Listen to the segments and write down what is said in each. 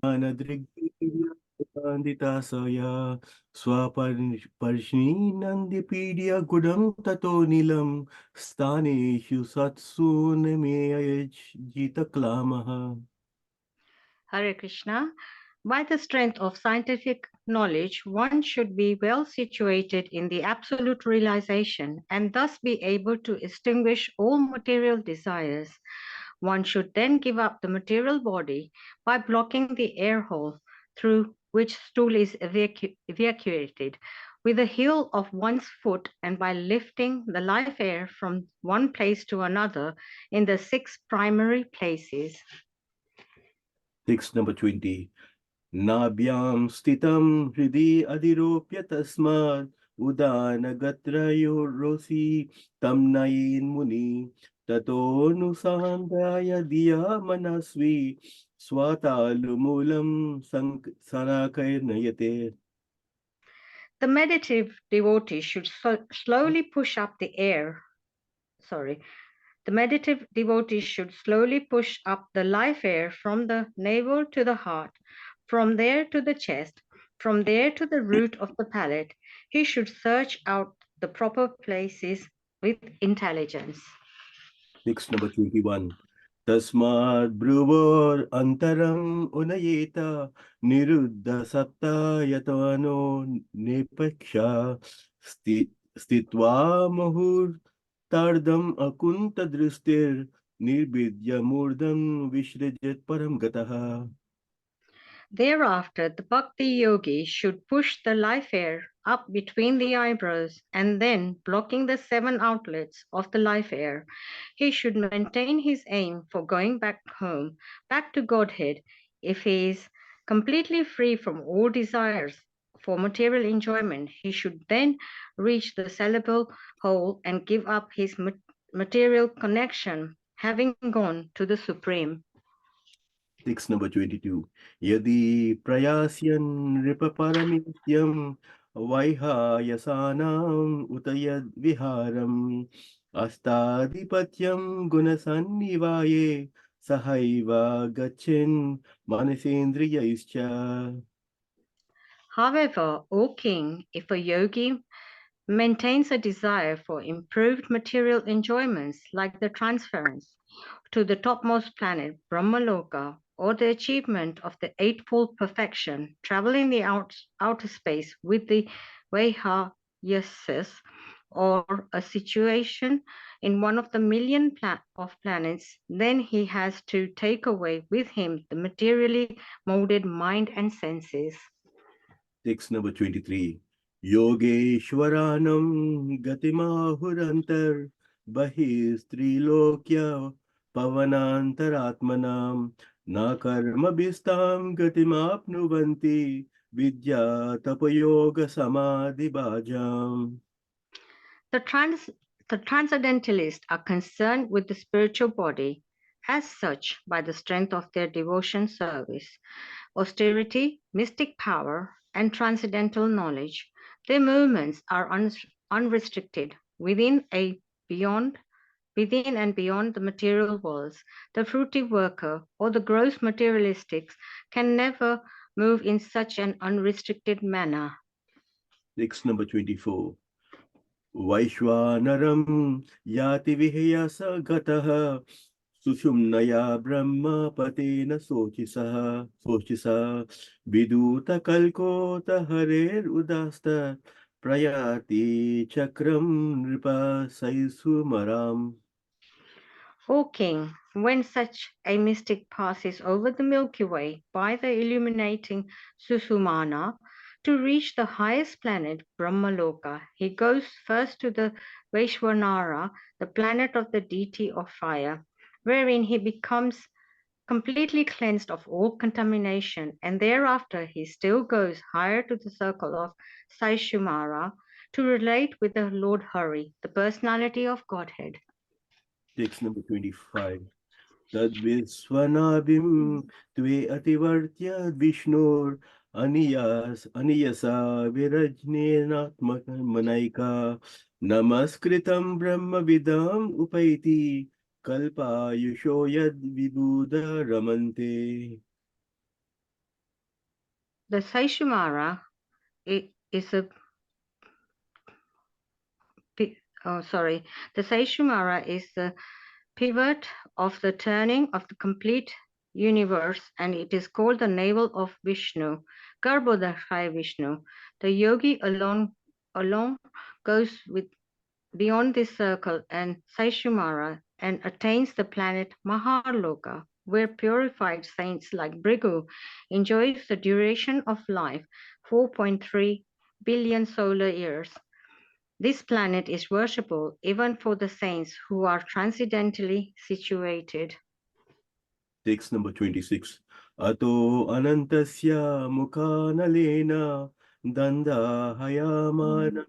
Anadrigandita Swaparshninandipidya Gudam Tato Nilam Staneshu Satsunameyaj Jita Klamaha. Hare Krishna. By the strength of scientific knowledge, one should be well situated in the absolute realization and thus be able to extinguish all material desires. One should then give up the material body by blocking the air hole through which stool is evacuated with the heel of one's foot and by lifting the life air from one place to another in the six primary places. Text number 20. Nabhyam stitam hridi adiropya tasmad udanagatrayo tamnayin muni tato nusandaya diya manasvi swatalumulam sanakairnayate. The meditative devotee should slowly push up the air. Sorry. The meditative devotee should slowly push up the life air from the navel to the heart, from there to the chest, from there to the root of the palate. He should search out the proper places with intelligence. Text number 21. Tasmad bruvor antaram unayeta niruddha satta yatano nepaksha stitva mahur tardam akunta dristir nirbidya murdam vishrajat param gataha. Thereafter, the bhakti yogi should push the life air up between the eyebrows and then, blocking the seven outlets of the life air, he should maintain his aim for going back home, back to Godhead. If he is completely free from all desires for material enjoyment, he should then reach the celestial hole and give up his material connection, having gone to the Supreme. Text number 22. Yadi prayasyan ripaparamityam vaiha yasanam utayad viharam astadipatyam gunasannivaye sahaiva gachin manasendriya ischa. However, O king, if a yogi maintains a desire for improved material enjoyments like the transference to the topmost planet, Brahmaloka, or the achievement of the eightfold perfection, traveling the outer space with the Vaihayasis, or a situation in one of the million of planets, then he has to take away with him the materially molded mind and senses. Text number 23. Yogeshwaranam gatimahurantar bahistrilokya pavanantaratmanam na karma bistam gatimapnuvanti vidya tapayoga samadhi bhajam. The, trans, the transcendentalists are concerned with the spiritual body as such by the strength of their devotion service, austerity, mystic power, and transcendental knowledge. Their movements are unrestricted beyond within and beyond the material worlds. The fruitive worker or the gross materialistics can never move in such an unrestricted manner. Text number 24. Vaishwanaram yati vihayasa gataha Sushumnaya Brahma Patena Sochisa Viduta Kalkota Harer Udasta Prayati Chakram Nripa Saisu Maram. O king, when such a mystic passes over the Milky Way by the illuminating Susumana to reach the highest planet, Brahmaloka, he goes first to the Vaishwanara, the planet of the deity of fire, wherein he becomes completely cleansed of all contamination, and thereafter he still goes higher to the circle of Saishumara to relate with the Lord Hari, the personality of Godhead. Text number 25. Tad Viswanabhim Tve Ativartya Vishnur Aniyasa Virajnenatmak Manaika Namaskritam Brahma Vidam Upaiti Kalpa Yushoyad Vibuddha Ramante. The Saishumara is a the Saishumara is the pivot of the turning of the complete universe, and it is called the navel of Vishnu, Garbhodakaya Vishnu. The yogi alone goes beyond this circle and Saishumara and attains the planet Mahaloka, where purified saints like Brigu enjoys the duration of life, 4.3 billion solar years. This planet is worshipable even for the saints who are transcendentally situated. Text number 26. Ato anantasya mukhanalena danda hayamanam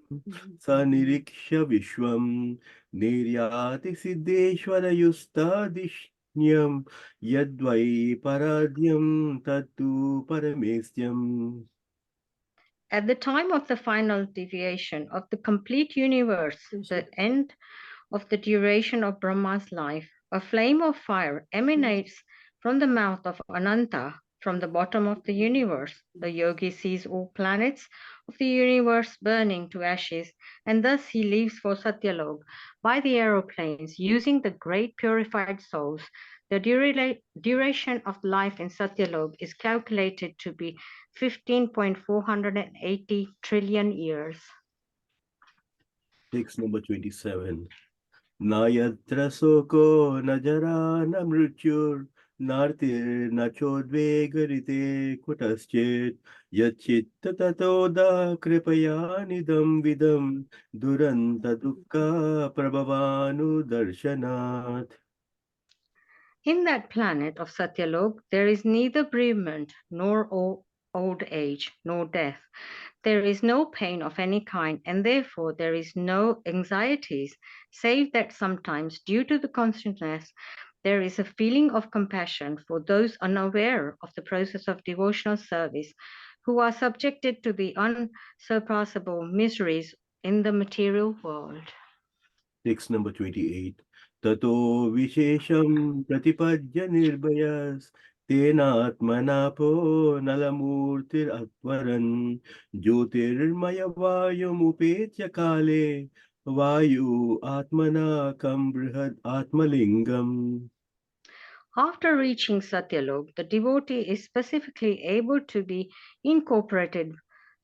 saniriksha vishwam niryati siddheshwara yustadishnyam yadvai paradyam tattu paramesyam. At the time of the final deviation of the complete universe, the end of the duration of Brahma's life, a flame of fire emanates from the mouth of Ananta, from the bottom of the universe. The yogi sees all planets of the universe burning to ashes, and thus he leaves for Satyalok by the aeroplanes using the great purified souls. The duration of life in Satyalok is calculated to be 15.480 trillion years. Text number 27. Nayatra soko najara na mrityur nartir nachodvegarite kutaschet yachitta tatoda kripaya nidam vidam duranta dukkha prabhavanu darshanat. In that planet of Satyalok, there is neither bereavement, nor old age, nor death. There is no pain of any kind, and therefore there is no anxieties, save that sometimes, due to the consciousness, there is a feeling of compassion for those unaware of the process of devotional service, who are subjected to the unsurpassable miseries in the material world. Text number 28. Tato vishesham pratipajya nirbhayas tenatmanapo nalamurtir atvaran jyotirmaya vayum upetya kale vayu atmana kam brihad atmalingam. After reaching Satyalok, the devotee is specifically able to be incorporated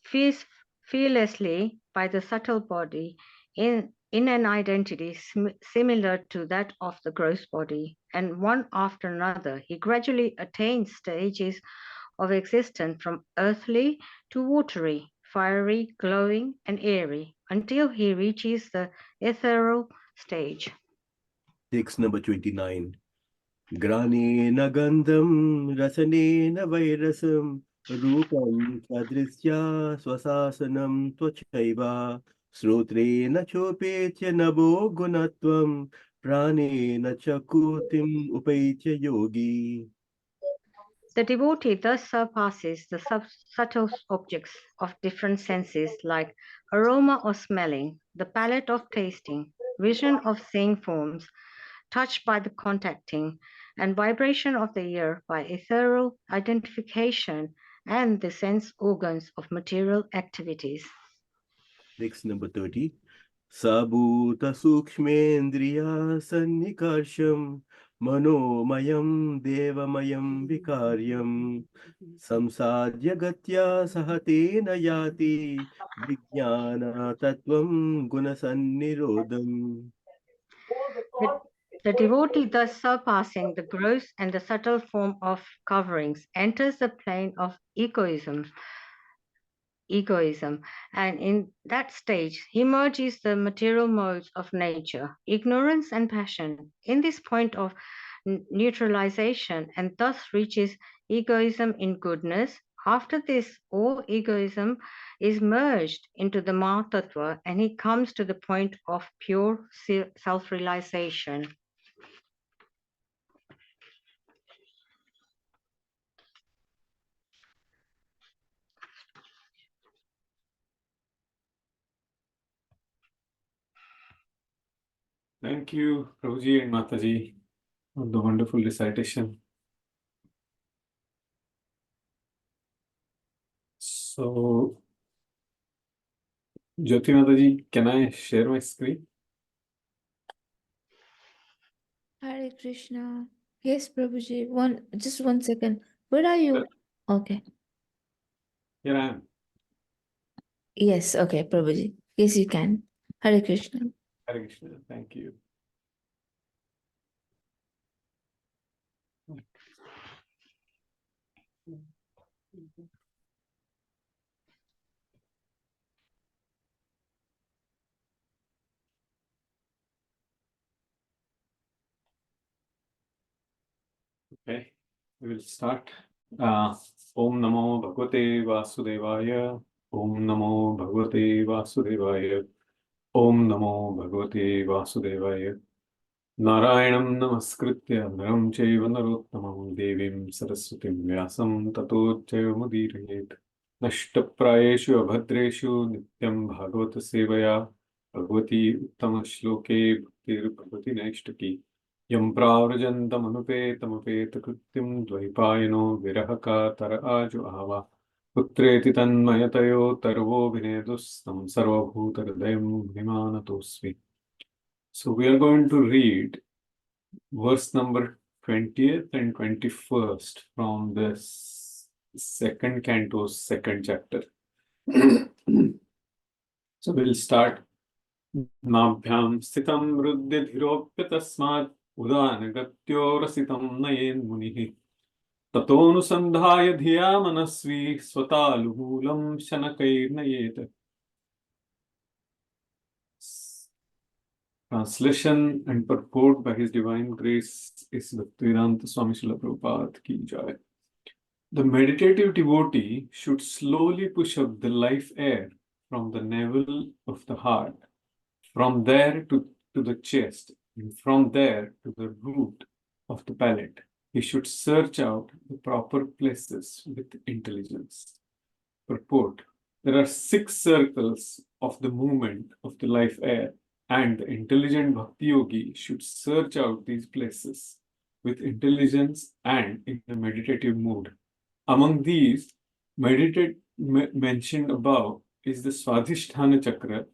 fearlessly by the subtle body in an identity similar to that of the gross body, and one after another, he gradually attains stages of existence from earthly to watery, fiery, glowing, and airy, until he reaches the ethereal stage. Text number 29. Granena gandham rasanena vairasam rupam sadrisya swasasanam tvachaiva srotrena chopetya nabo gunatvam pranena chakutim upaitya yogi. The devotee thus surpasses the subtle objects of different senses like aroma or smelling, the palate of tasting, vision of seeing forms, touch by the contacting, and vibration of the ear by ethereal identification and the sense organs of material activities. Next number 30. Sabhuta sukshmendriya sannikarsham manomayam devamayam vikaryam samsadya gatya sahatena yati vijnana tatvam gunasannirodham. The, the devotee, thus surpassing the gross and the subtle form of coverings, enters the plane of egoism, and in that stage he merges the material modes of nature, ignorance and passion, in this point of neutralization, and thus reaches egoism in goodness. After this, all egoism is merged into the Mahatattva, and he comes to the point of pure self-realization. Thank you, Prabhuji and Mataji, for the wonderful recitation. So, Jyoti Mataji, can I share my screen? Hare Krishna. Yes, Prabhuji. Just 1 second. Where are you? Okay. Here I am. Yes, okay, Prabhuji. Yes, you can. Hare Krishna. Hare Krishna. Thank you. Okay, we will start. Om Namo Bhagavate Vasudevaya. Om Namo Bhagavate Vasudevaya. Om Namo Bhagavate Vasudevaya. Narayanam Namaskritya Naram Chaiva Narottamam Devim Saraswatim Vyasam Tato Jayamudirayeet. नष्टप्रायेषु अभद्रेषु नित्यं भागवत सेवया भगवती उत्तम श्लोके भक्तिर्भवति नैष्टकी यं प्राव्रजन्तमनुपेतमपेत कृत्यं द्वैपायनो विरह कातर आजु आवा पुत्रेति तन्मयतयो तर्वोऽभिनेदुस्तं सर्वभूतहृदयं मुनिमानतोऽस्मि. So we are going to read verse number 20th and 21st from the second canto's second chapter. So we'll start. Nabhyam stitam ruddhya dhiropya tasmat udanagatyo rasitam nayen munihi tatonusandhaya dhiya manasvi swataluhulam shanakair nayet. Translation and purport by His Divine Grace is Bhaktivedanta Swami Srila Prabhupada Ki Jai. The meditative devotee should slowly push up the life air from the navel of the heart, from there to the chest, and from there to the root of the palate. He should search out the proper places with intelligence. Purport. There are 6 circles of the movement of the life air, and the intelligent bhakti yogi should search out these places with intelligence and in a meditative mood. Among these, mentioned above is the Swadhisthana Chakra,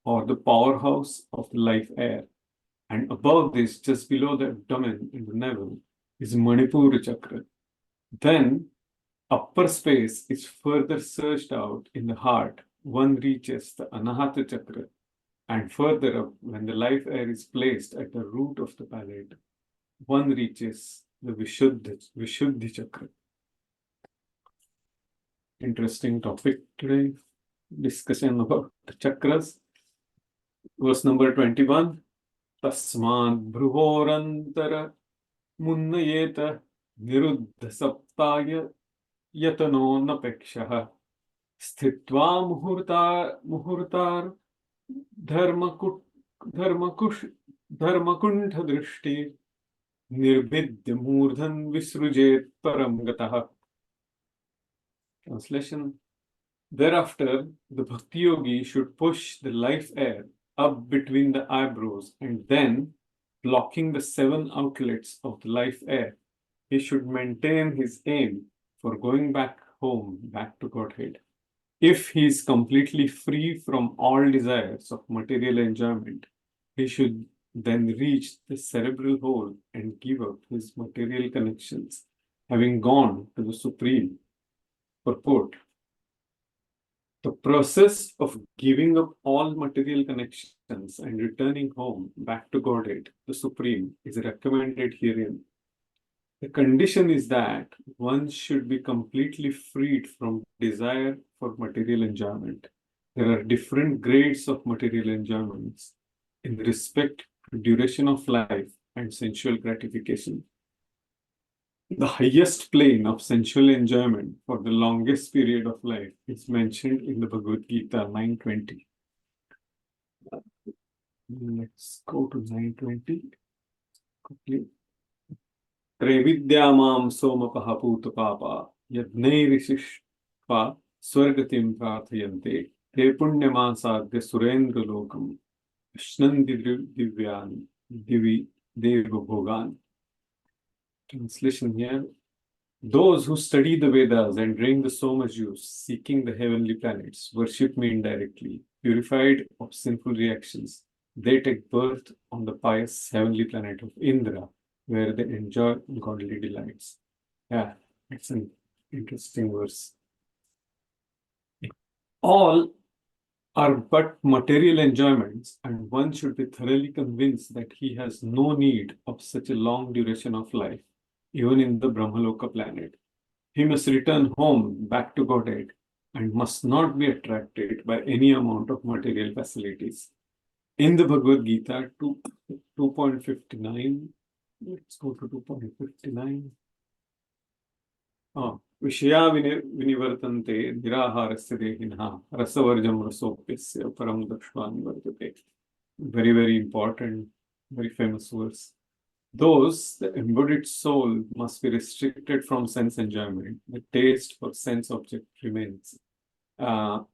or the powerhouse of the life air. And above this, just below the abdomen in the navel, is Manipura Chakra. Then, upper space is further searched out in the heart. One reaches the Anahata Chakra. And further up, when the life air is placed at the root of the palate, one reaches the Vishuddhi Chakra. Interesting topic today. Discussion about the chakras. Verse number 21. Tasmad bhruvorantara munnayeta niruddha saptaya yatano napekshaha sthitva muhurtar dharmakuntha drishti nirvidya murdhan visrujet param gataha. Translation. Thereafter, the bhakti yogi should push the life air up between the eyebrows, and then, blocking the 7 outlets of the life air, he should maintain his aim for going back home, back to Godhead. If he is completely free from all desires of material enjoyment, he should then reach the cerebral hole and give up his material connections, having gone to the Supreme. Purport. The process of giving up all material connections and returning home back to Godhead, the Supreme, is recommended herein. The condition is that one should be completely freed from desire for material enjoyment. There are different grades of material enjoyments in respect to duration of life and sensual gratification. The highest plane of sensual enjoyment for the longest period of life is mentioned in the Bhagavad Gita 9:20. Let's go to 9:20 quickly. Trevidyamam somapaha puta papa yadnairishishva swargatim prarthayante te punyamasadya surendra lokam ashnandi divyan divi deva bhogan. Translation here. Those who study the Vedas and drink the Soma juice, seeking the heavenly planets, worship me indirectly, purified of sinful reactions. They take birth on the pious heavenly planet of Indra, where they enjoy godly delights. Yeah, it's an interesting verse. All are but material enjoyments, and one should be thoroughly convinced that he has no need of such a long duration of life, even in the Brahmaloka planet. He must return home back to Godhead and must not be attracted by any amount of material facilities. In the Bhagavad Gita 2.59, let's go to 2.59. विषया विनिवर्तन्ते निराहारस्य देहिनः रसवर्जं रसोप्यस्य परं दृष्ट्वा निवर्तते. Very, very important, very famous verse. Those, the embodied soul, must be restricted from sense enjoyment. The taste for sense object remains. But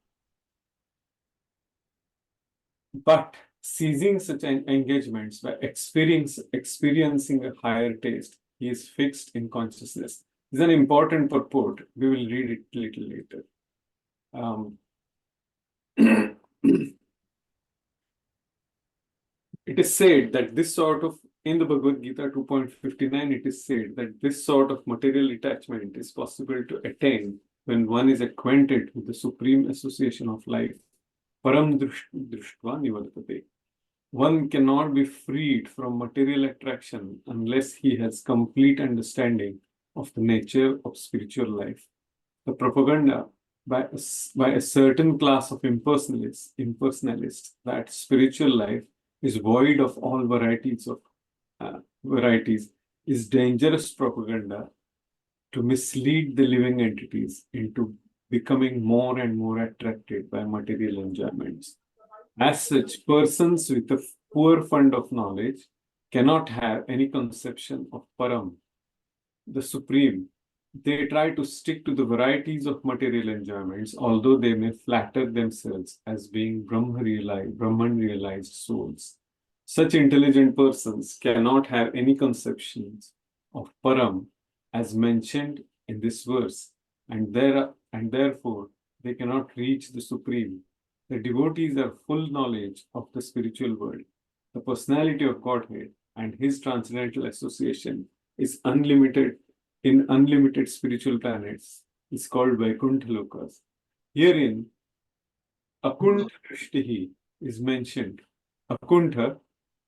seizing such engagements by experiencing a higher taste, he is fixed in consciousness. This is an important purport. We will read it a little later. It is said that this sort of, in the Bhagavad Gita 2.59, it is said that this sort of material attachment is possible to attain when one is acquainted with the supreme association of life. Param drishtva nivartate. One cannot be freed from material attraction unless he has complete understanding of the nature of spiritual life. The propaganda by a certain class of impersonalists that spiritual life is void of all varieties is dangerous propaganda to mislead the living entities into becoming more and more attracted by material enjoyments. As such, persons with a poor fund of knowledge cannot have any conception of Param, the Supreme. They try to stick to the varieties of material enjoyments, although they may flatter themselves as being Brahman realized souls. Such intelligent persons cannot have any conceptions of Param as mentioned in this verse, and therefore they cannot reach the Supreme. The devotees are full knowledge of the spiritual world. The personality of Godhead and his transcendental association is unlimited in unlimited spiritual planets, is called Vaikuntha Lokas. Herein, Akuntha Drishtihi is mentioned. Akuntha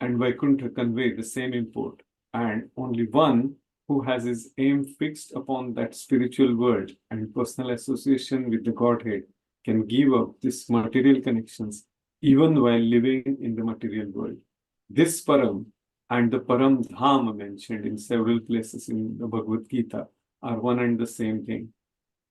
and Vaikuntha convey the same import, and only one who has his aim fixed upon that spiritual world and personal association with the Godhead can give up these material connections even while living in the material world. This Param and the Param Dham mentioned in several places in the Bhagavad Gita are one and the same thing.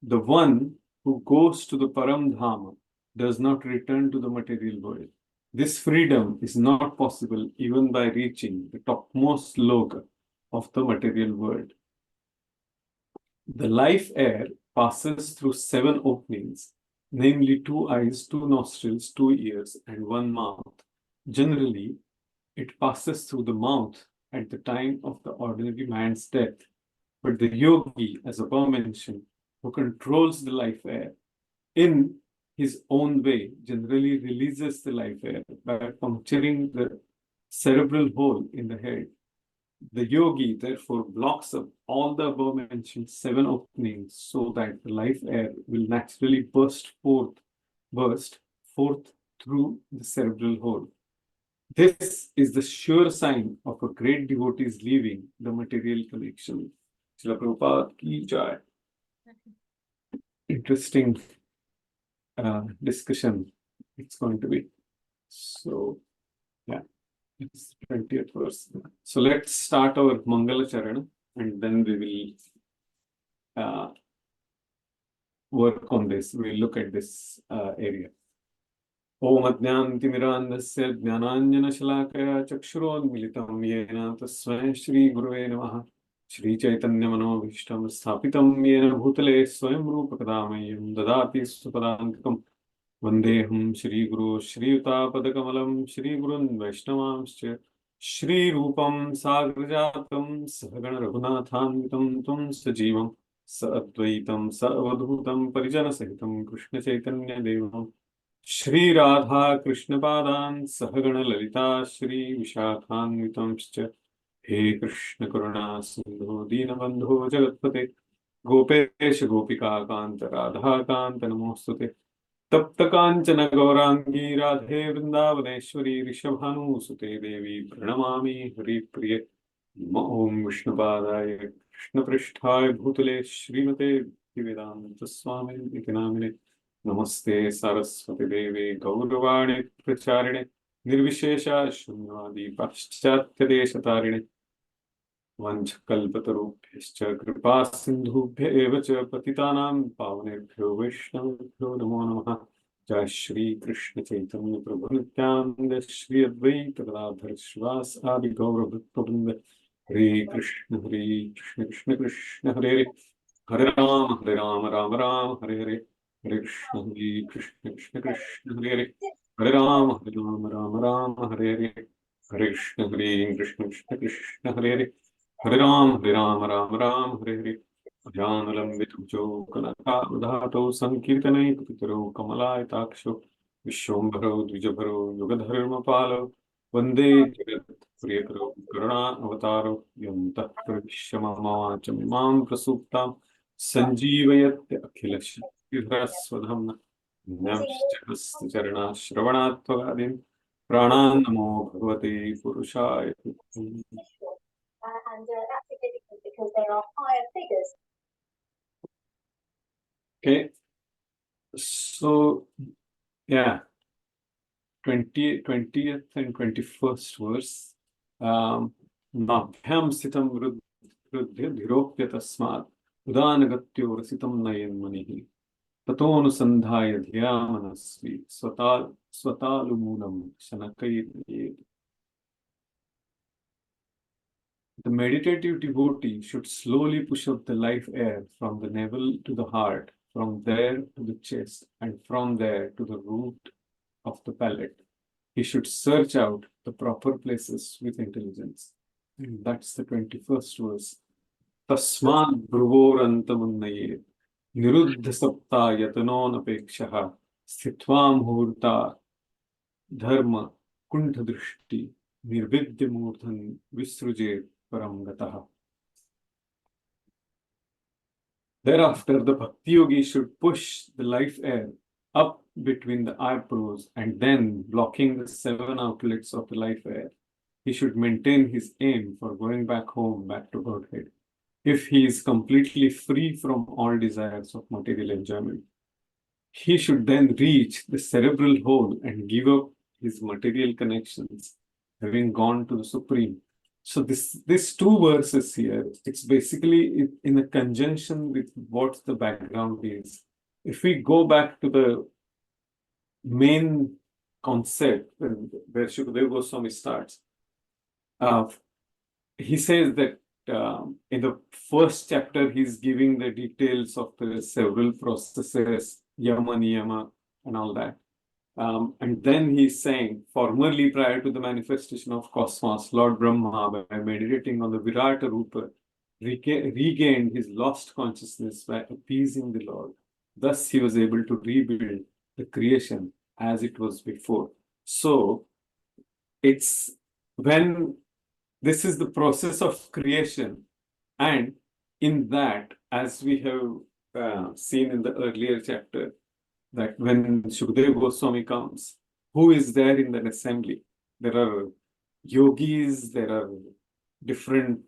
The one who goes to the Param Dham does not return to the material world. This freedom is not possible even by reaching the topmost loka of the material world. The life air passes through 7 openings, namely 2 eyes, 2 nostrils, 2 ears, and 1 mouth. Generally, it passes through the mouth at the time of the ordinary man's death. But the yogi, as above mentioned, who controls the life air in his own way, generally releases the life air by puncturing the cerebral hole in the head. The yogi therefore blocks up all the above mentioned 7 openings so that the life air will naturally burst forth through the cerebral hole. This is the sure sign of a great devotee's leaving the material connection. Srila Prabhupada ki jai. Interesting discussion it's going to be. So, yeah, it's 20th verse. So let's start our Mangala Charana and then we will work on this. We'll look at this area. Om Adnyantimirandasya Jnananjana Chakshuromilitam Yena Tasmai Shri Gurave Namaha Shri Chaitanya Manobhishtam Sthapitam Yena Bhutale Swayam Rupa Kadamayam Dadati Supadantikam Vandeham Shri Guru Shri Yuta Padakamalam Shri Gurun Vaishnavamscha Shri Rupam Sagrajatam Sahagana Raghunathanvitam Tum Sajivam स अद्वैतं स अवधूतं परिजनसहितं कृष्णचैतन्यदेवं श्रीराधा कृष्णपादान् सहगण ललिता श्रीविशाखान्वितंश्च हे कृष्ण करुणा सिन्धो दीनबन्धो जगत्पते गोपेश गोपिकान्त राधाकान्त नमोऽस्तुते तप्त काञ्चन गौराङ्गी राधे वृन्दावनेश्वरी ऋषभानुसुते देवी प्रणमामि हरिप्रिये ॐ विष्णुपादाय कृष्णपृष्ठाय भूतले श्रीमते भक्तिवेदान्त स्वामी इति नामिने नमस्ते सरस्वती देवे गौरवाणी प्रचारिणे निर्विशेषा शून्यवादी पाश्चात्यदेशतारिणे वंशकल्पतरुभ्यश्च कृपा सिन्धुभ्य एव च पतितानां पावनेभ्यो वैष्णवेभ्यो नमो नमः जय श्री कृष्ण चैतन्य प्रभु नित्यानंद श्री अद्वैत गदाधर श्रीवास आदि गौर भक्तवृंद हरे कृष्ण कृष्ण कृष्ण हरे हरे राम राम राम हरे हरे हरे कृष्ण कृष्ण हरे हरे राम हरे हरे हरे कृष्ण कृष्ण कृष्ण हरे हरे राम राम हरे हरे अजानुलम्बितभुजौ कनकावधातौ सङ्कीर्तनैकपितरौ कमलायताक्षौ विश्वम्भरौ द्विजभरौ युगधर्मपालौ वन्दे जगत्प्रियकरौ करुणा अवतारौ यन्तः प्रविश्य मम वाचमिमां प्रसूप्तां सञ्जीवयत्य अखिलशक्तिधरस्वधाम्ना हस्तचरणाश्रवणात्वगादीन् प्राणान् नमो भगवते पुरुषाय and that's significant because there are higher figures. Okay, so yeah, 20th and 21st verse. Nabhyam sitam vruddhya dhiropya tasmat udanagatyo rasitam nayan manihi tato anusandhaya dhyamanasvi swatalumulam shanakayet. The meditative devotee should slowly push up the life air from the navel to the heart, from there to the chest, and from there to the root of the palate. He should search out the proper places with intelligence. And that's the 21st verse. Tasmad bhruvorantamunnaye niruddha sapta yatanonapekshaha sthitvam hurta dharma kuntha drishti nirvidya murthan visrujet param gataha. Thereafter, the bhakti yogi should push the life air up between the eyebrows and then blocking the 7 outlets of the life air. He should maintain his aim for going back home, back to Godhead. If he is completely free from all desires of material enjoyment, he should then reach the cerebral hole and give up his material connections, having gone to the Supreme. So this two verses here, it's basically in a conjunction with what the background is. If we go back to the main concept where Shukadeva Goswami starts, he says that in the first chapter, he's giving the details of the several processes, yama, niyama, and all that. And then he's saying, formerly prior to the manifestation of cosmos, Lord Brahma, by meditating on the Virata Rupa, regained his lost consciousness by appeasing the Lord. Thus, he was able to rebuild the creation as it was before. So, it's when this is the process of creation, and in that, as we have seen in the earlier chapter, that when Shukadeva Goswami comes, who is there in that assembly? There are yogis, there are different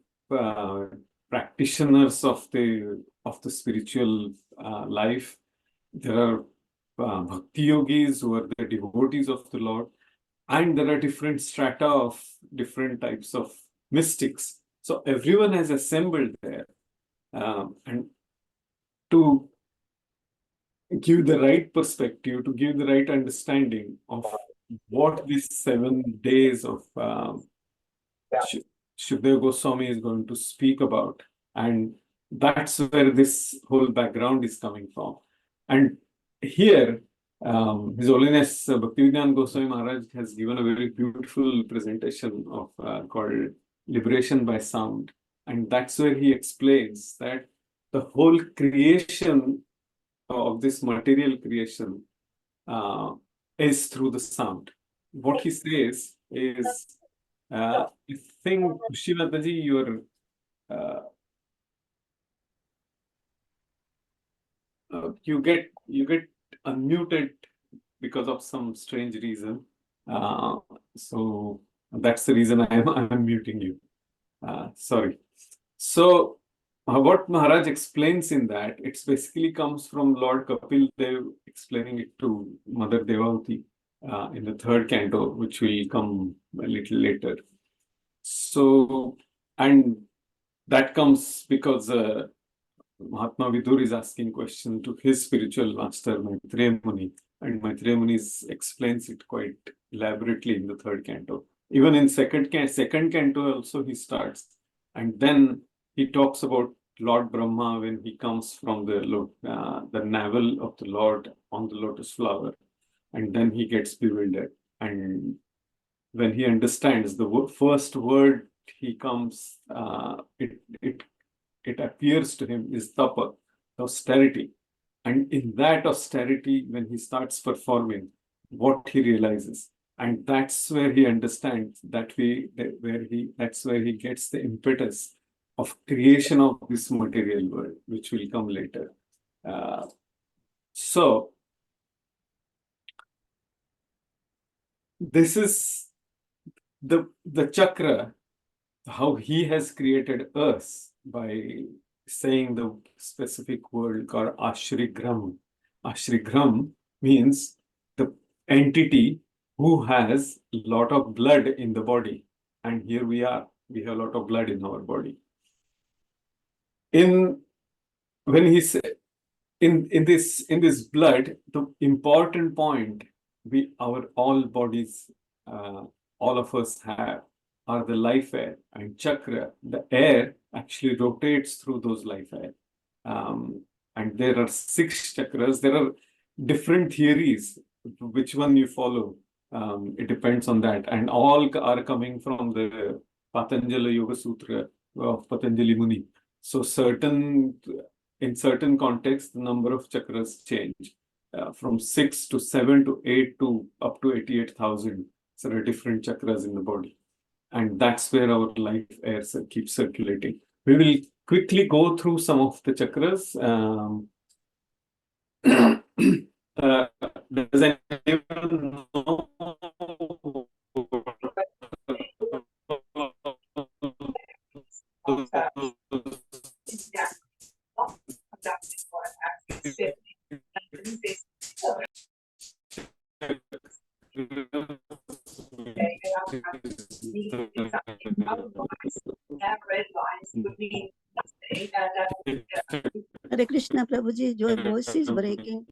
practitioners of the spiritual life. There are bhakti yogis who are the devotees of the Lord, and there are different strata of different types of mystics. So everyone has assembled there, and to give the right perspective, to give the right understanding of what these 7 days of Shukadeva Goswami is going to speak about. And that's where this whole background is coming from. And here, His Holiness Bhaktivedanta Goswami Maharaj has given a very beautiful presentation of called Liberation by Sound. And that's where he explains that the whole creation of this material creation is through the sound. What he says is, I think, Shivataji, you get unmuted because of some strange reason. So that's the reason I'm muting you. Sorry. So what Maharaj explains in that, it's basically comes from Lord Kapil Dev explaining it to Mother Devavati in the third canto, which will come a little later. So, and that comes because Mahatma Vidur is asking question to his spiritual master Maitreya Muni, and Maitreya Muni explains it quite elaborately in the third canto. Even in second canto also he starts, and then he talks about Lord Brahma when he comes from the navel of the Lord on the lotus flower, and then he gets bewildered. And when he understands the first word he comes, it appears to him is tapa, austerity. And in that austerity, when he starts performing, what he realizes, and that's where he understands that's where he gets the impetus of creation of this material world, which will come later. So this is the chakra, how he has created us by saying the specific word called Ashrigram. Ashrigram means the entity who has a lot of blood in the body. And here we are, we have a lot of blood in our body. When he said, in this blood, the important point our all bodies, all of us have, are the life air and chakra. The air actually rotates through those life air. And there are 6 chakras. There are different theories, which one you follow. It depends on that. And all are coming from the Patanjali Yoga Sutra of Patanjali Muni. So in certain contexts, the number of chakras change from 6 to 7 to 8 to up to 88,000. So there are different chakras in the body. And that's where our life air keeps circulating. We will quickly go through some of the chakras. Does anyone know? Hare Krishna, Prabhuji, your voice is breaking.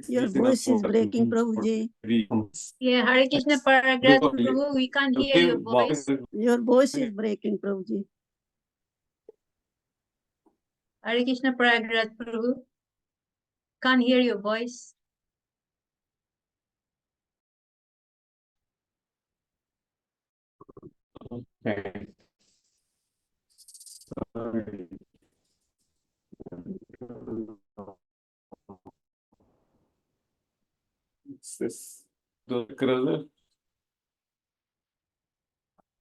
Your voice is breaking, Prabhuji. Yeah, Hare Krishna Paragraph Prabhu, we can't hear your voice. Your voice is breaking, Prabhuji. Hare Krishna Paragraph Prabhu, can't hear your voice. Okay. Sorry. What's this? The chakra.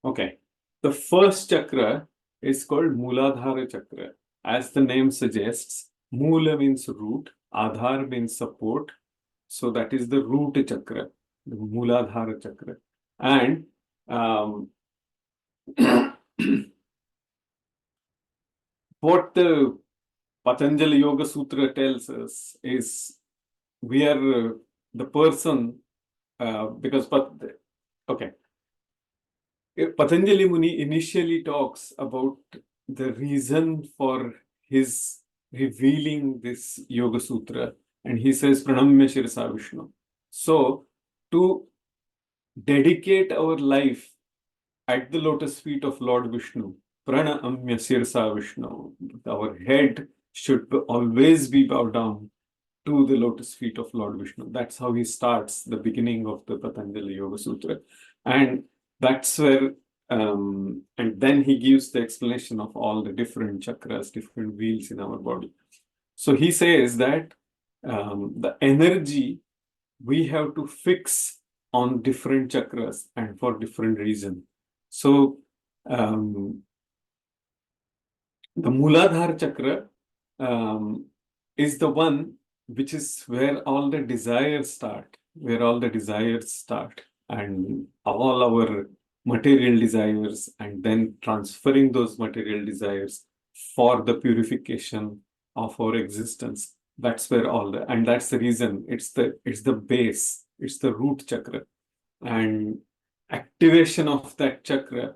Okay. The first chakra is called Mooladhara chakra. As the name suggests, Moola means root, Adhar means support. So that is the root chakra, the Mooladhara chakra. And what the Patanjali Yoga Sutra tells us is we are the person, because Patanjali Muni initially talks about the reason for his revealing this Yoga Sutra, and he says Pranamya Shirasa Vishnu. So to dedicate our life at the lotus feet of Lord Vishnu, Pranamya Shirasa Vishnu, our head should always be bowed down to the lotus feet of Lord Vishnu. That's how he starts the beginning of the Patanjali Yoga Sutra. And that's where, and then he gives the explanation of all the different chakras, different wheels in our body. So he says that the energy we have to fix on different chakras and for different reason. So the Muladhara chakra is the one which is where all the desires start, and all our material desires, and then transferring those material desires for the purification of our existence. That's where and that's the reason it's the base, it's the root chakra, and activation of that chakra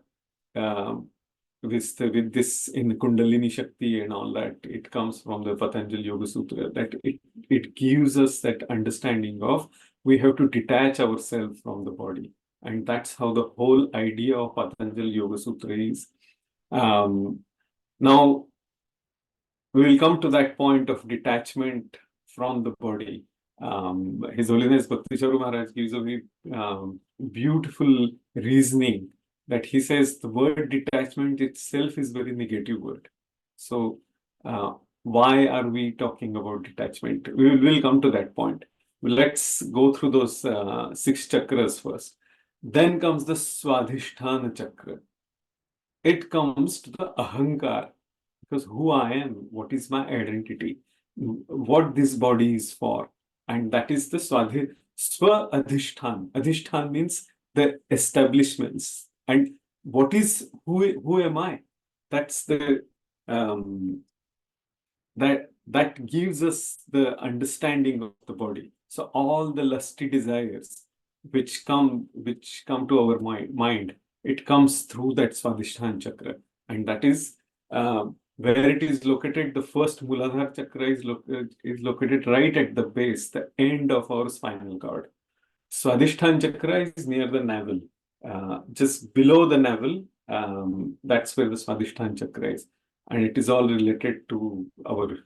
with this in Kundalini Shakti and all that, it comes from the Patanjali Yoga Sutra, that it gives us that understanding of we have to detach ourselves from the body. And that's how the whole idea of Patanjali Yoga Sutra is. Now, we will come to that point of detachment from the body. His Holiness Bhakti Charu Maharaj gives a very beautiful reasoning that he says the word detachment itself is very negative word. So why are we talking about detachment? We will come to that point. Let's go through those 6 chakras first. Then comes the Swadhisthana chakra. It comes to the Ahankar, because who I am, what is my identity, what this body is for. And that is the Swa Adhishtan. Adhishtan means the establishments. And what is, who am I? That's the, that gives us the understanding of the body. So all the lusty desires which come to our mind, it comes through that Swadhisthana chakra. And that is where it is located. The first Muladhara chakra is located right at the base, the end of our spinal cord. Swadhisthana chakra is near the navel, just below the navel. That's where the Swadhisthana chakra is, and it is all related to our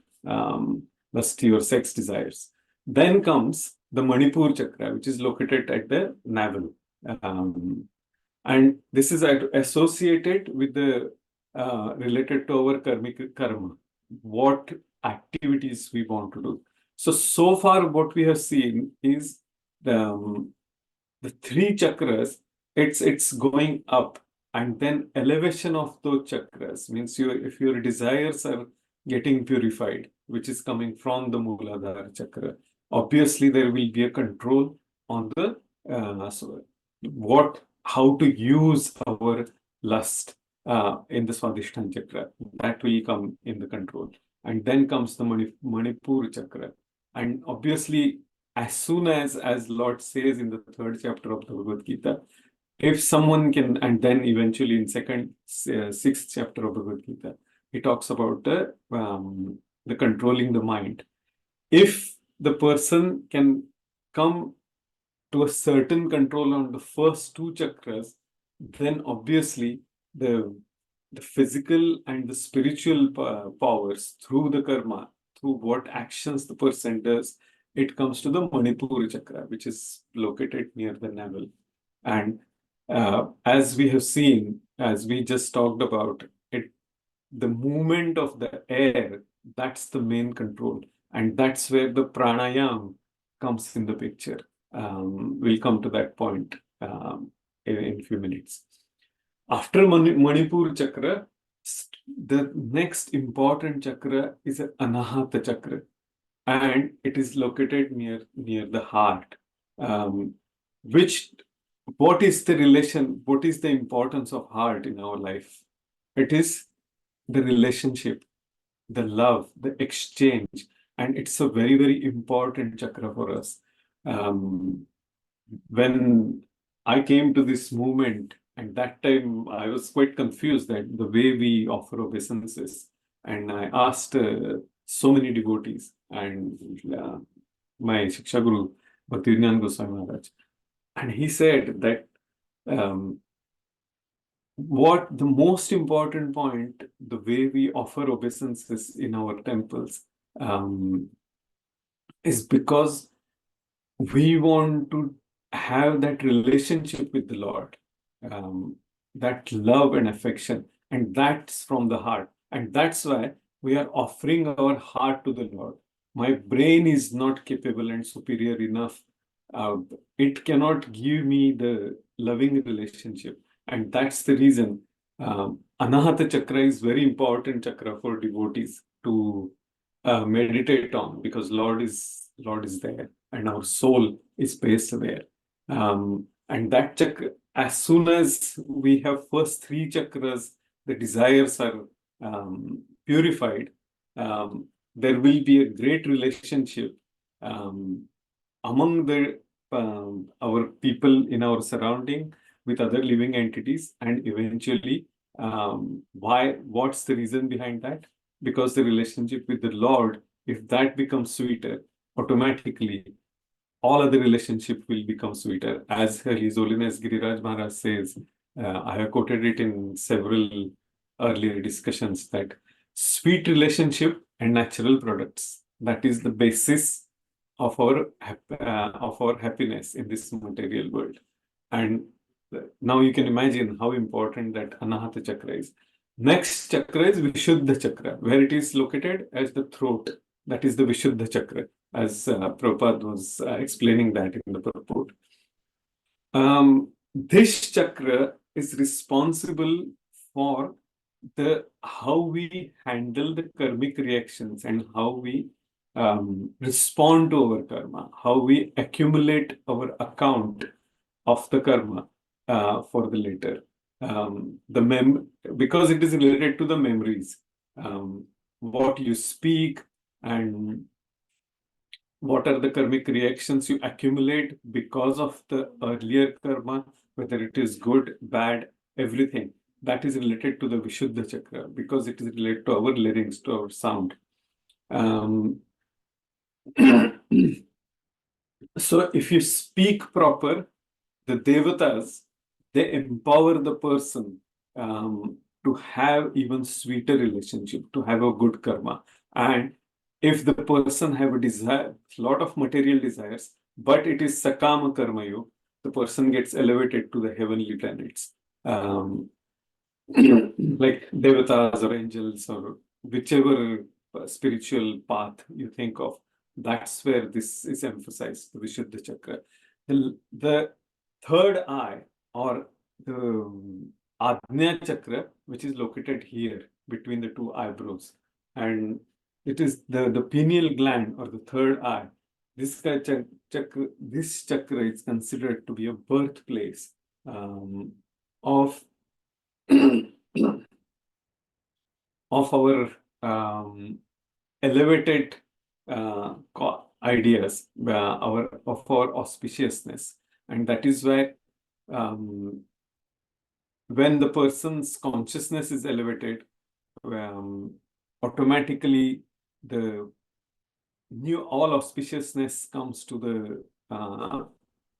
lusty or sex desires. Then comes the Manipur chakra, which is located at the navel, and this is associated with the related to our karmic karma, what activities we want to do. So far what we have seen is the 3 chakras, it's going up, and then elevation of those chakras means if your desires are getting purified, which is coming from the Muladhara chakra, obviously there will be a control on the how to use our lust in the Swadhisthana chakra. That will come in the control. And then comes the Manipur chakra. And obviously, as soon as Lord says in the 3rd chapter of the Bhagavad Gita, if someone can, and then eventually in 6th chapter of Bhagavad Gita, he talks about the controlling the mind. If the person can come to a certain control on the first 2 chakras, then obviously the physical and the spiritual powers through the karma, through what actions the person does, it comes to the Manipur chakra, which is located near the navel. And as we have seen, as we just talked about it, the movement of the air, that's the main control. And that's where the pranayam comes in the picture. We'll come to that point in a few minutes. After Manipur chakra, the next important chakra is Anahata chakra, and it is located near the heart. What is the relation? What is the importance of heart in our life? It is the relationship, the love, the exchange, and it's a very, very important chakra for us. When I came to this movement, and that time I was quite confused that the way we offer obeisances, and I asked so many devotees and my Shiksha Guru, Bhaktivedanta Goswami Maharaj, and he said that what the most important point, the way we offer obeisances in our temples, is because we want to have that relationship with the Lord. that love and affection, and that's from the heart. And that's why we are offering our heart to the Lord. My brain is not capable and superior enough. It cannot give me the loving relationship. And that's the reason Anahata Chakra is very important chakra for devotees to meditate on, because Lord is there and our soul is based there. And that chakra, as soon as we have first three chakras, the desires are purified, there will be a great relationship among the our people in our surrounding with other living entities, and eventually, what's the reason behind that? Because the relationship with the Lord, if that becomes sweeter, automatically all other relationship will become sweeter. As His Holiness Giriraj Maharaj says, I have quoted it in several earlier discussions, that sweet relationship and natural products, that is the basis of our happiness in this material world. And now you can imagine how important that Anahata Chakra is. Next chakra is Vishuddha Chakra, where it is located as the throat. That is the Vishuddha Chakra, as Prabhupada was explaining that in the purport. This chakra is responsible for how we handle the karmic reactions and how we respond to our karma, how we accumulate our account of the karma for the later. Because it is related to the memories, what you speak and what are the karmic reactions you accumulate because of the earlier karma, whether it is good, bad, everything. That is related to the Vishuddha Chakra, because it is related to our larynx, to our sound. So if you speak proper, the devatas, they empower the person to have even sweeter relationship, to have a good karma. And if the person have a desire, lot of material desires, but it is sakama karma yoga, the person gets elevated to the heavenly planets. Like devatas or angels or whichever spiritual path you think of, that's where this is emphasized, the Vishuddha Chakra. The third eye, or the Ajna Chakra, which is located here between the two eyebrows, and it is the pineal gland, or the third eye. This chakra is considered to be a birthplace of of our elevated ideas, of our auspiciousness. And that is why when the person's consciousness is elevated, automatically the all auspiciousness comes to the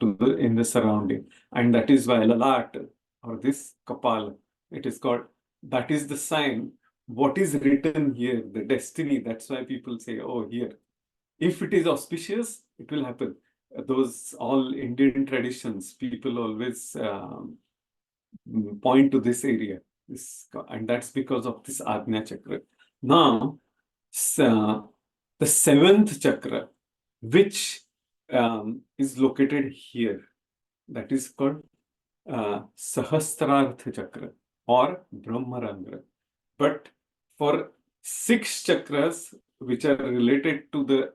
in the surrounding. And that is why Lalat, or this Kapal, it is called, that is the sign, what is written here, the destiny. That's why people say, oh, here, if it is auspicious, it will happen. Those all Indian traditions, people always point to this area, and that's because of this Ajna Chakra. Now, the seventh chakra, which is located here, that is called Sahasrartha Chakra or Brahmarandra. But for 6 chakras which are related to the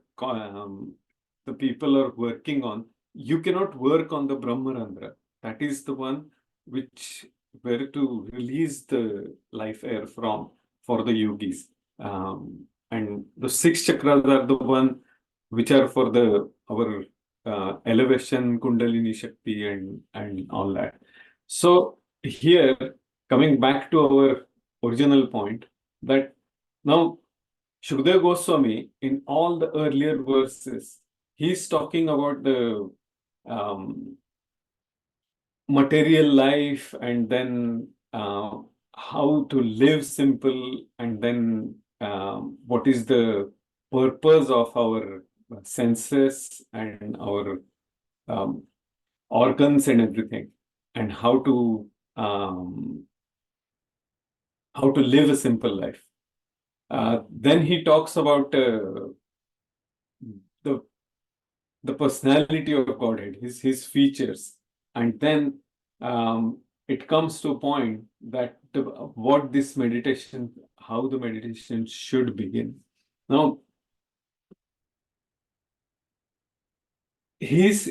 people are working on, you cannot work on the Brahmarandra. That is the one which where to release the life air from for the yogis. And the 6 chakras are the one which are for our elevation, Kundalini Shakti, and all that. So here, coming back to our original point, that now Shukdev Goswami, in all the earlier verses, he's talking about the material life, and then how to live simple, and then what is the purpose of our senses and our organs and everything, and how to how to live a simple life. Then he talks about the personality of Godhead, his features, and then it comes to a point that how the meditation should begin. Now, he's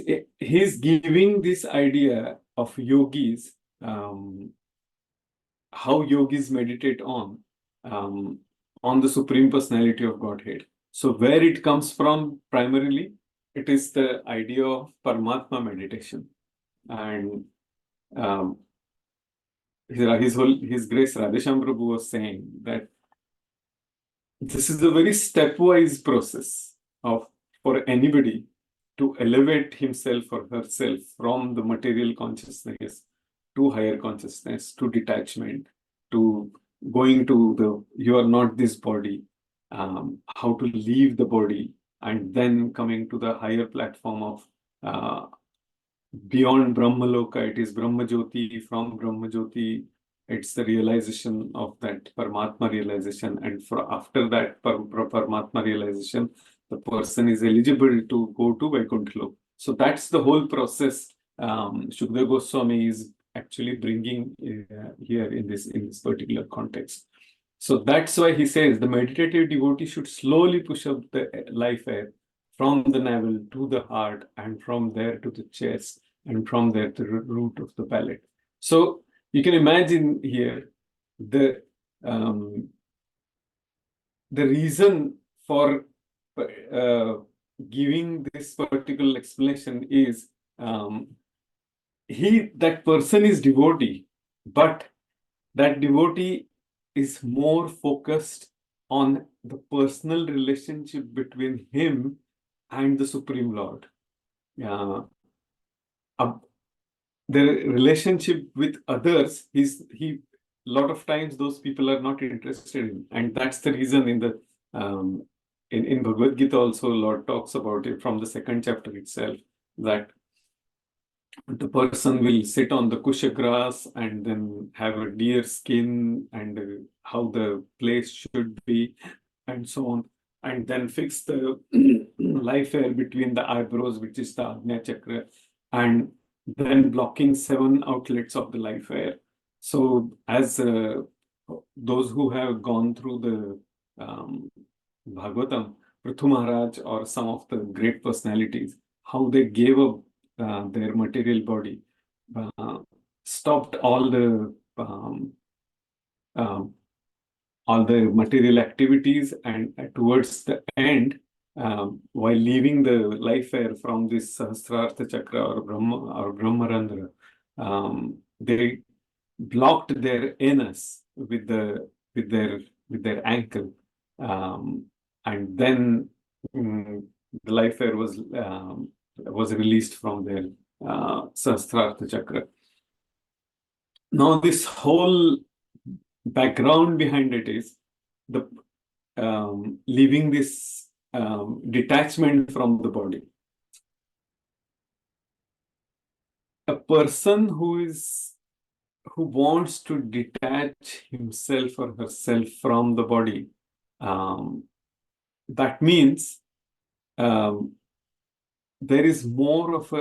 giving this idea of yogis, how yogis meditate um, on the Supreme Personality of Godhead. So where it comes from primarily, it is the idea of Paramatma meditation. And His Grace Radhesham Prabhu was saying that this is a very stepwise process for anybody to elevate himself or herself from the material consciousness to higher consciousness, to detachment, to going to you are not this body, how to leave the body, and then coming to the higher platform of beyond Brahmaloka. It is Brahmajyoti. From Brahmajyoti, it's the realization of that Paramatma realization. And after that Paramatma realization, the person is eligible to go to Vaikuntha Loka. So that's the whole process Shukdev Goswami is actually bringing here in this particular context. So that's why he says the meditative devotee should slowly push up the life air from the navel to the heart, and from there to the chest, and from there to the root of the palate. So you can imagine here the reason for giving this particular explanation is that person is devotee, but that devotee is more focused on the personal relationship between him and the Supreme Lord. The relationship with others, a lot of times those people are not interested in, and that's the reason in the in Bhagavad Gita also Lord talks about it from the 2nd chapter itself, that the person will sit on the kusha grass and then have a deer skin, and how the place should be, and so on, and then fix the life air between the eyebrows, which is the Ajna Chakra, and then blocking 7 outlets of the life air. So as those who have gone through the Bhagavatam, Prithu Maharaj or some of the great personalities, how they gave up their material body, stopped all the material activities, and towards the end, while leaving the life air from this Sahasrartha Chakra or Brahmarandra, they blocked their anus with their ankle, and then the life air was released from their Sahasrartha Chakra. Now, this whole background behind it is the leaving this detachment from the body. A person who wants to detach himself or herself from the body, that means there is more of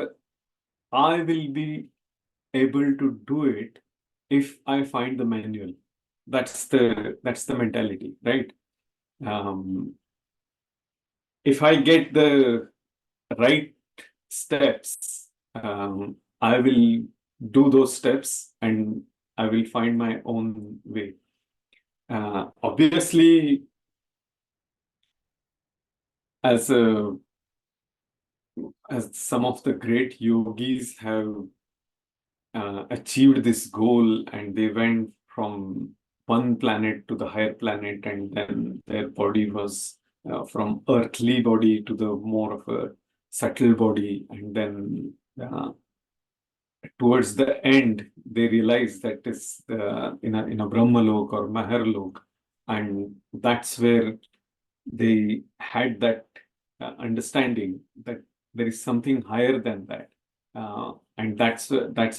I will be able to do it if I find the manual. That's the mentality, right? If I get the right steps, I will do those steps and I will find my own way. Obviously, as some of the great yogis have achieved this goal, and they went from one planet to the higher planet, and then their body was from earthly body to the more of a subtle body, and then towards the end they realize that is in a Brahmalok or Maharlok, and that's where they had that understanding that there is something higher than that, and that's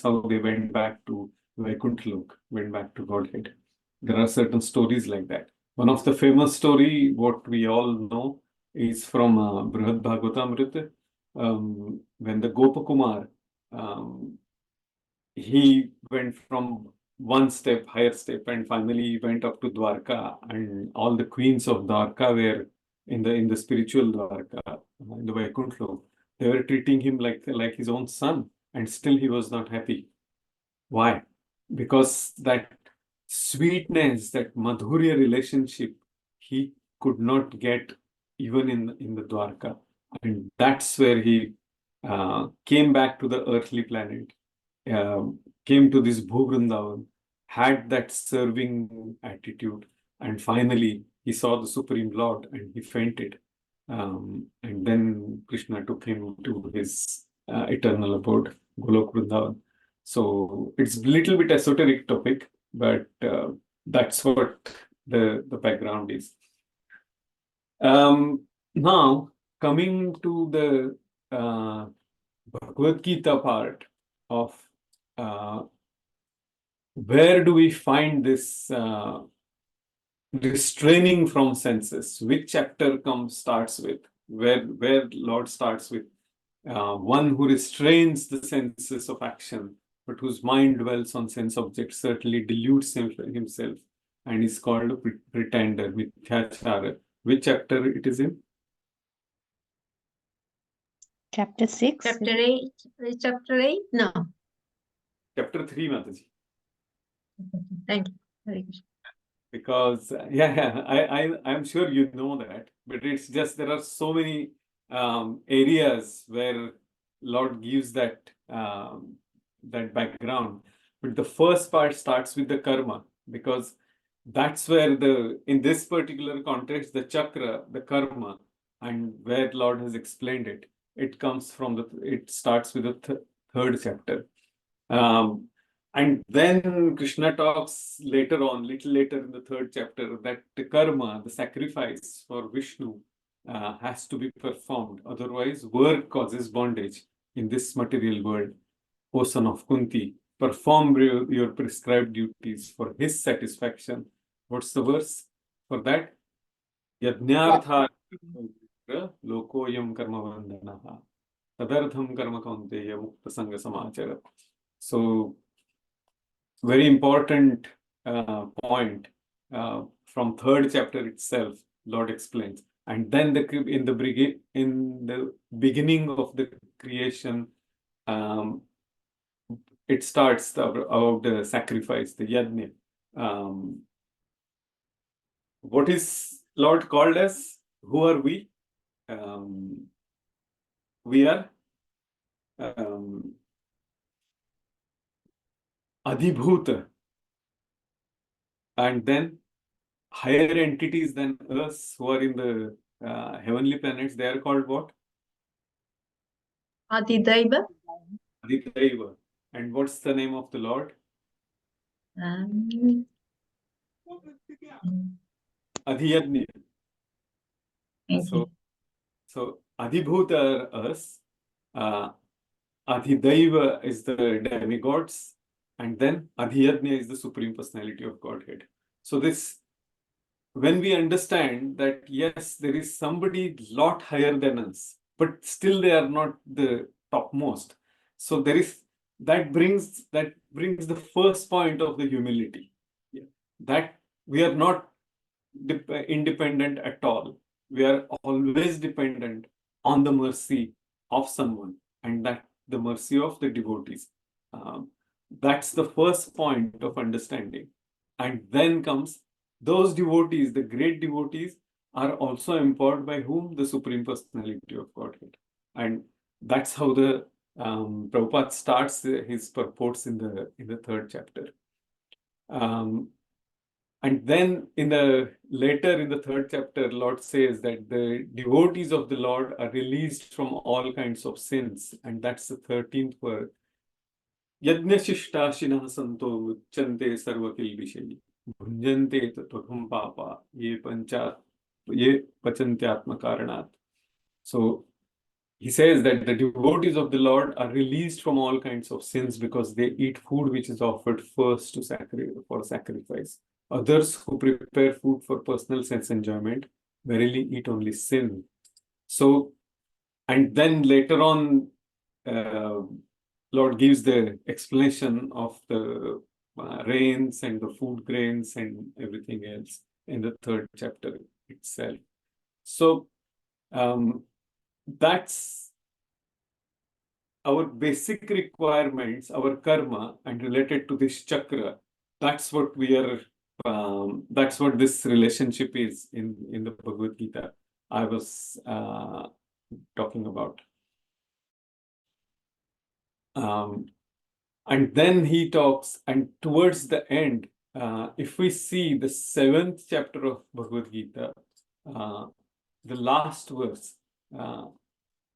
how they went back to Vaikuntha Lok, went back to Godhead. There are certain stories like that. One of the famous story, what we all know, is from Brihad Bhagavatamrita, when the Gopakumar, he went from one step, higher step, and finally went up to Dwarka, and all the queens of Dwarka were in the spiritual Dwarka, in the Vaikuntha Lok. They were treating him like his own son, and still he was not happy. Why? Because that sweetness, that madhurya relationship, he could not get even in the Dwarka. And that's where he came back to the earthly planet, came to this Bhuvrindavan, had that serving attitude, and finally he saw the Supreme Lord and he fainted. And then Krishna took him to his eternal abode, Golok Vrindavan. So it's a little bit esoteric topic, but that's what the background is. Now, coming to the Bhagavad Gita part of where do we find this restraining from senses? Which chapter starts with? Where Lord starts with one who restrains the senses of action, but whose mind dwells on sense objects, certainly deludes himself and is called a pretender, mithyachara. Which chapter it is in? Chapter 6. Chapter 8. Chapter 8? No. Chapter 3, Mataji. Thank you. Hare Krishna. Because I'm sure you know that, but it's just there are so many areas where Lord gives that that background. But the first part starts with the karma, because that's where in this particular context, the chakra, the karma, and where Lord has explained it, it starts with the third chapter. And then Krishna talks later on, little later in the third chapter, that the karma, the sacrifice for Vishnu, has to be performed. Otherwise, work causes bondage in this material world. O son of Kunti, perform your prescribed duties for his satisfaction. What's the verse for that? Yajnartha lokoyam karma vandanaha tadartham karma kaunteya mukta sanga samachara. So, very important point from third chapter itself, Lord explains. And then in the beginning of the creation, it starts about the sacrifice, the yajna. What is Lord called as? Who are we? We are Adhibhuta. And then higher entities than us who are in the heavenly planets, they are called what? Adidaiva. Adhidaiva. And what's the name of the Lord? Adhiyajna. So Adhibhuta are us, Adhidaiva is the demigods, and then Adhiyajna is the Supreme Personality of Godhead. So when we understand that, yes, there is somebody lot higher than us, but still they are not the topmost. So that brings the first point of the humility. Yeah. That we are not independent at all. We are always dependent on the mercy of someone, and that the mercy of the devotees. That's the first point of understanding. And then comes those devotees, the great devotees, are also empowered by whom? The Supreme Personality of Godhead. And that's how the Prabhupada starts his purports in the third chapter. And then later in the third chapter, Lord says that the devotees of the Lord are released from all kinds of sins. And that's the 13th word. Yajnashishtashinah santo mucchante sarvakil vishayi bhunjante tatvam papa ye pachantyatma karanat. So he says that the devotees of the Lord are released from all kinds of sins because they eat food which is offered first to for sacrifice. Others who prepare food for personal sense enjoyment verily eat only sin. So, and then later on, Lord gives the explanation of the rains and the food grains and everything else in the 3rd chapter itself. So that's our basic requirements, our karma, and related to this chakra. That's what we are. That's what this relationship is in the Bhagavad Gita. I was talking about. And then he talks, and towards the end, if we see the 7th chapter of Bhagavad Gita, the last verse,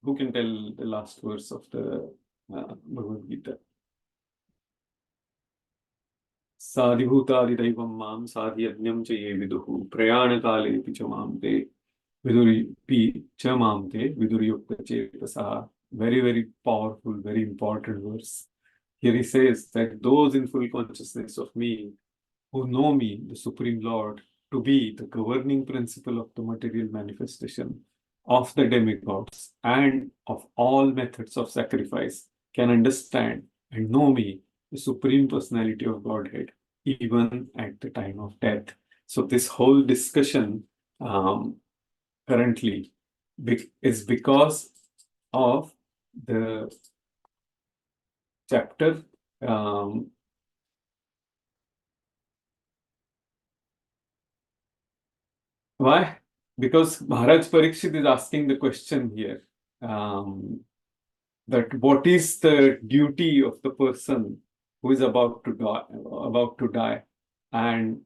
who can tell the last verse of the Bhagavad Gita? Sadhibhutadidaivam mam sadhyajnam cha ye viduhu prayanakale pi cha mam te viduri pi cha mam te viduryukta chetasaha. Very, very powerful, very important verse. Here he says that those in full consciousness of me, who know me, the Supreme Lord, to be the governing principle of the material manifestation of the demigods and of all methods of sacrifice, can understand and know me, the Supreme Personality of Godhead, even at the time of death. So this whole discussion currently is because of the chapter why? Because Maharaj Parikshit is asking the question here that what is the duty of the person who is about to die, and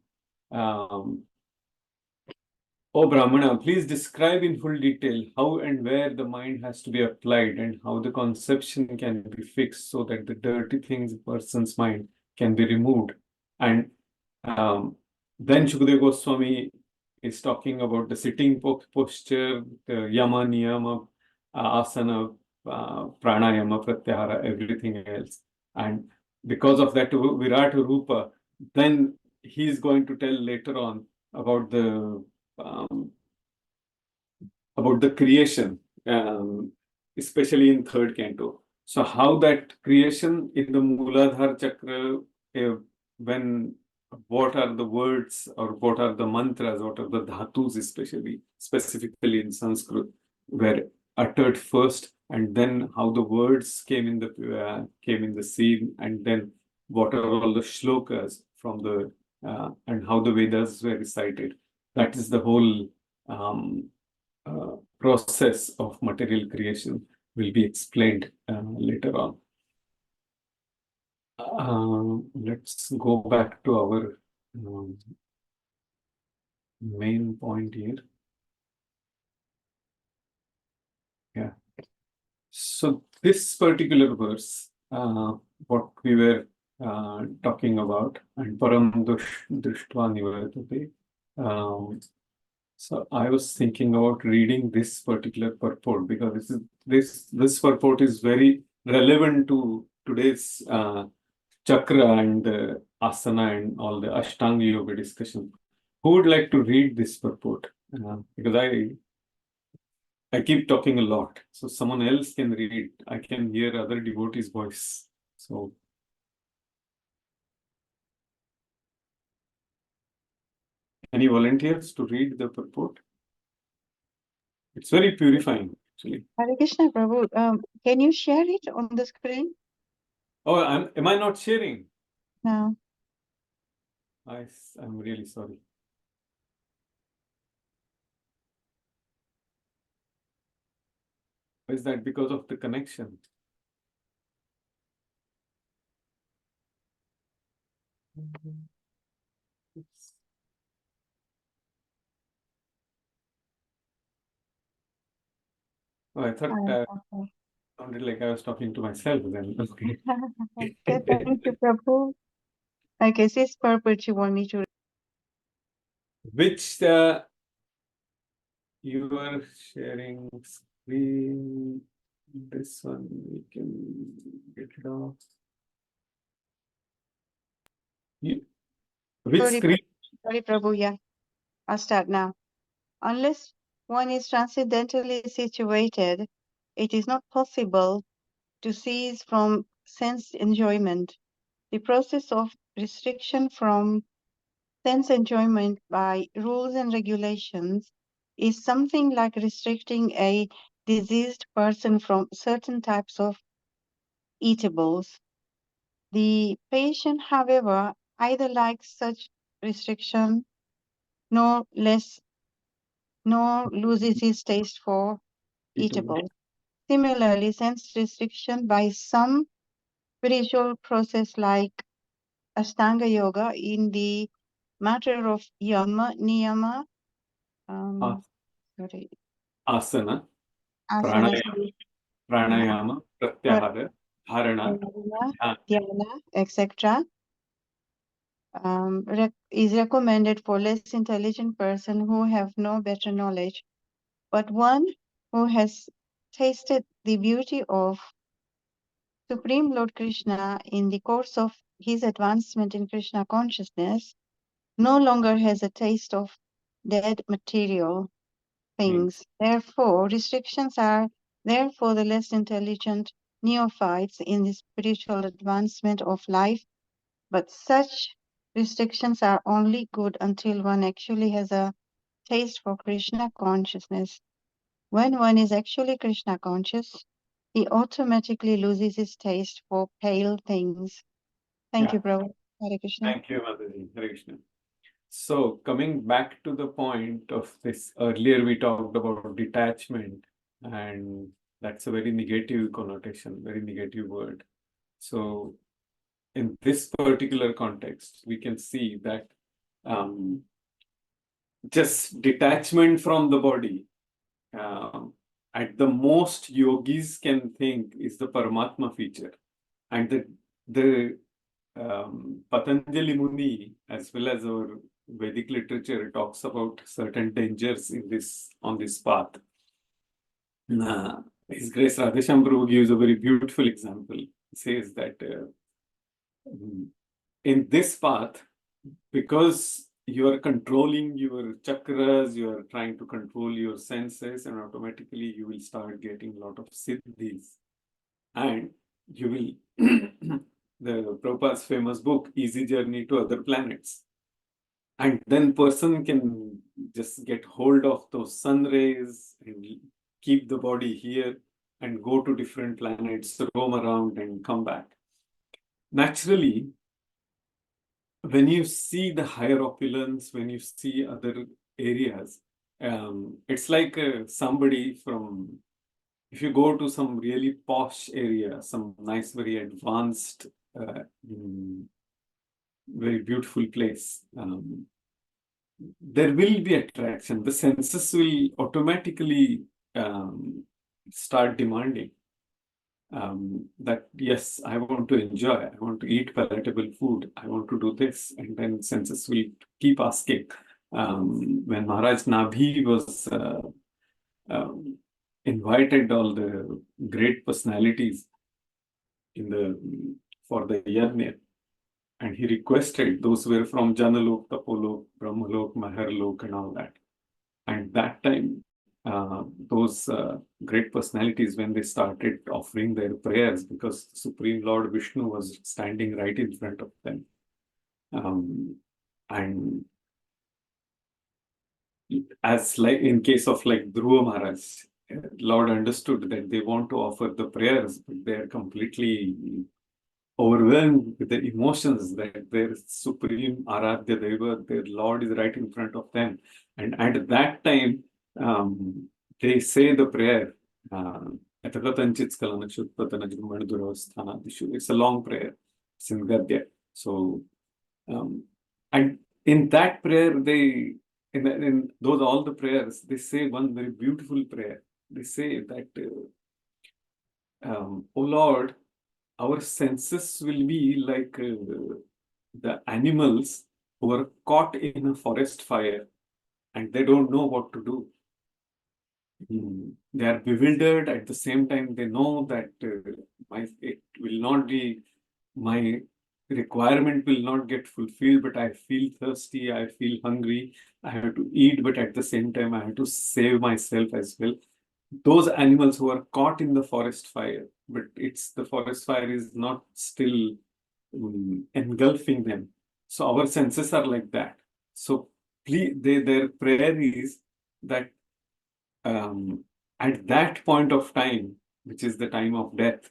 O Brahmana, please describe in full detail how and where the mind has to be applied and how the conception can be fixed so that the dirty things in a person's mind can be removed. And then Shukadeva Goswami is talking about the sitting posture, the yama, niyama, asana, pranayama, pratyahara, everything else. And because of that Virata Rupa, then he is going to tell later on about the creation, especially in 3rd canto. So how that creation in the Mooladhara Chakra, what are the words or what are the mantras, what are the dhatus specifically in Sanskrit, were uttered first, and then how the words came in the scene, and then what are all the shlokas from the and how the Vedas were recited. That is the whole process of material creation will be explained later on. Let's go back to our main point here. Yeah. So this particular verse, what we were talking about, and param drishtva nivartate. So I was thinking about reading this particular purport because this purport is very relevant to today's chakra and asana and all the Ashtanga Yoga discussion. Who would like to read this purport? Because I keep talking a lot, so someone else can read. I can hear other devotees' voice. So any volunteers to read the purport? It's very purifying, actually. Hare Krishna, Prabhu. Can you share it on the screen? Oh, am I not sharing? No. I'm really sorry. Is that because of the connection? Oops. Oh, I thought Okay. sounded like I was talking to myself then. Okay. Okay, thank you, Prabhu. Okay, this purport you want me to. Which you are sharing screen. This one we can get it off. Yeah. Which Sorry, screen? sorry, Prabhu. Yeah, I'll start now. Unless one is transcendentally situated, it is not possible to cease from sense enjoyment. The process of restriction from sense enjoyment by rules and regulations is something like restricting a diseased person from certain types of eatables. The patient, however, either likes such restriction nor loses his taste for eatable. Similarly, sense restriction by some spiritual process like Ashtanga Yoga in the matter of yama, niyama, sorry, Asana, asana, pranayama, pranayama, pratyahara, dharana, dhyana. dhyana, etc. Is recommended for less intelligent person who have no better knowledge, but one who has tasted the beauty of Supreme Lord Krishna in the course of his advancement in Krishna consciousness no longer has a taste of dead material things. Therefore, restrictions are there for the less intelligent neophytes in the spiritual advancement of life, but such restrictions are only good until one actually has a taste for Krishna consciousness. When one is actually Krishna conscious, he automatically loses his taste for pale things. Thank Yeah. you, Prabhu. Hare Krishna. Thank you, Mataji. Hare Krishna. So coming back to the point of this, earlier we talked about detachment, and that's a very negative connotation, very negative word. So in this particular context, we can see that just detachment from the body, at the most yogis can think is the Paramatma feature. And the Patanjali Muni, as well as our Vedic literature, talks about certain dangers in on this path. His Grace Radheshyam Prabhu gives a very beautiful example. He says that in this path, because you are controlling your chakras, you are trying to control your senses, and automatically you will start getting a lot of siddhis. And you will, the Prabhupada's famous book, Easy Journey to Other Planets. And then person can just get hold of those sun rays and keep the body here and go to different planets, roam around and come back. Naturally, when you see the higher opulence, when you see other areas, it's like somebody from, if you go to some really posh area, some nice, very advanced, very beautiful place, there will be attraction. The senses will automatically start demanding that, yes, I want to enjoy, I want to eat palatable food, I want to do this, and then senses will keep asking. When Maharaj Nabhi was invited all the great personalities for the yajna, and he requested, those were from Janalok, Tapolok, Brahmalok, Maharlok, and all that. And that time, those great personalities, when they started offering their prayers, because Supreme Lord Vishnu was standing right in front of them, and as like in case of like Dhruva Maharaj, Lord understood that they want to offer the prayers, but they are completely overwhelmed with the emotions that their supreme Aradhya Deva, their Lord, is right in front of them. And at that time, they say the prayer. It's a long prayer. It's in Gadya. So, and in that prayer, in those all the prayers, they say one very beautiful prayer. They say that, O Lord, our senses will be like the animals who are caught in a forest fire and they don't know what to do. they are bewildered. At the same time, they know that it will not be, my requirement will not get fulfilled, but I feel thirsty, I feel hungry, I have to eat, but at the same time, I have to save myself as well. Those animals who are caught in the forest fire, but the forest fire is not still engulfing them. So our senses are like that. So please, their prayer is that at that point of time, which is the time of death,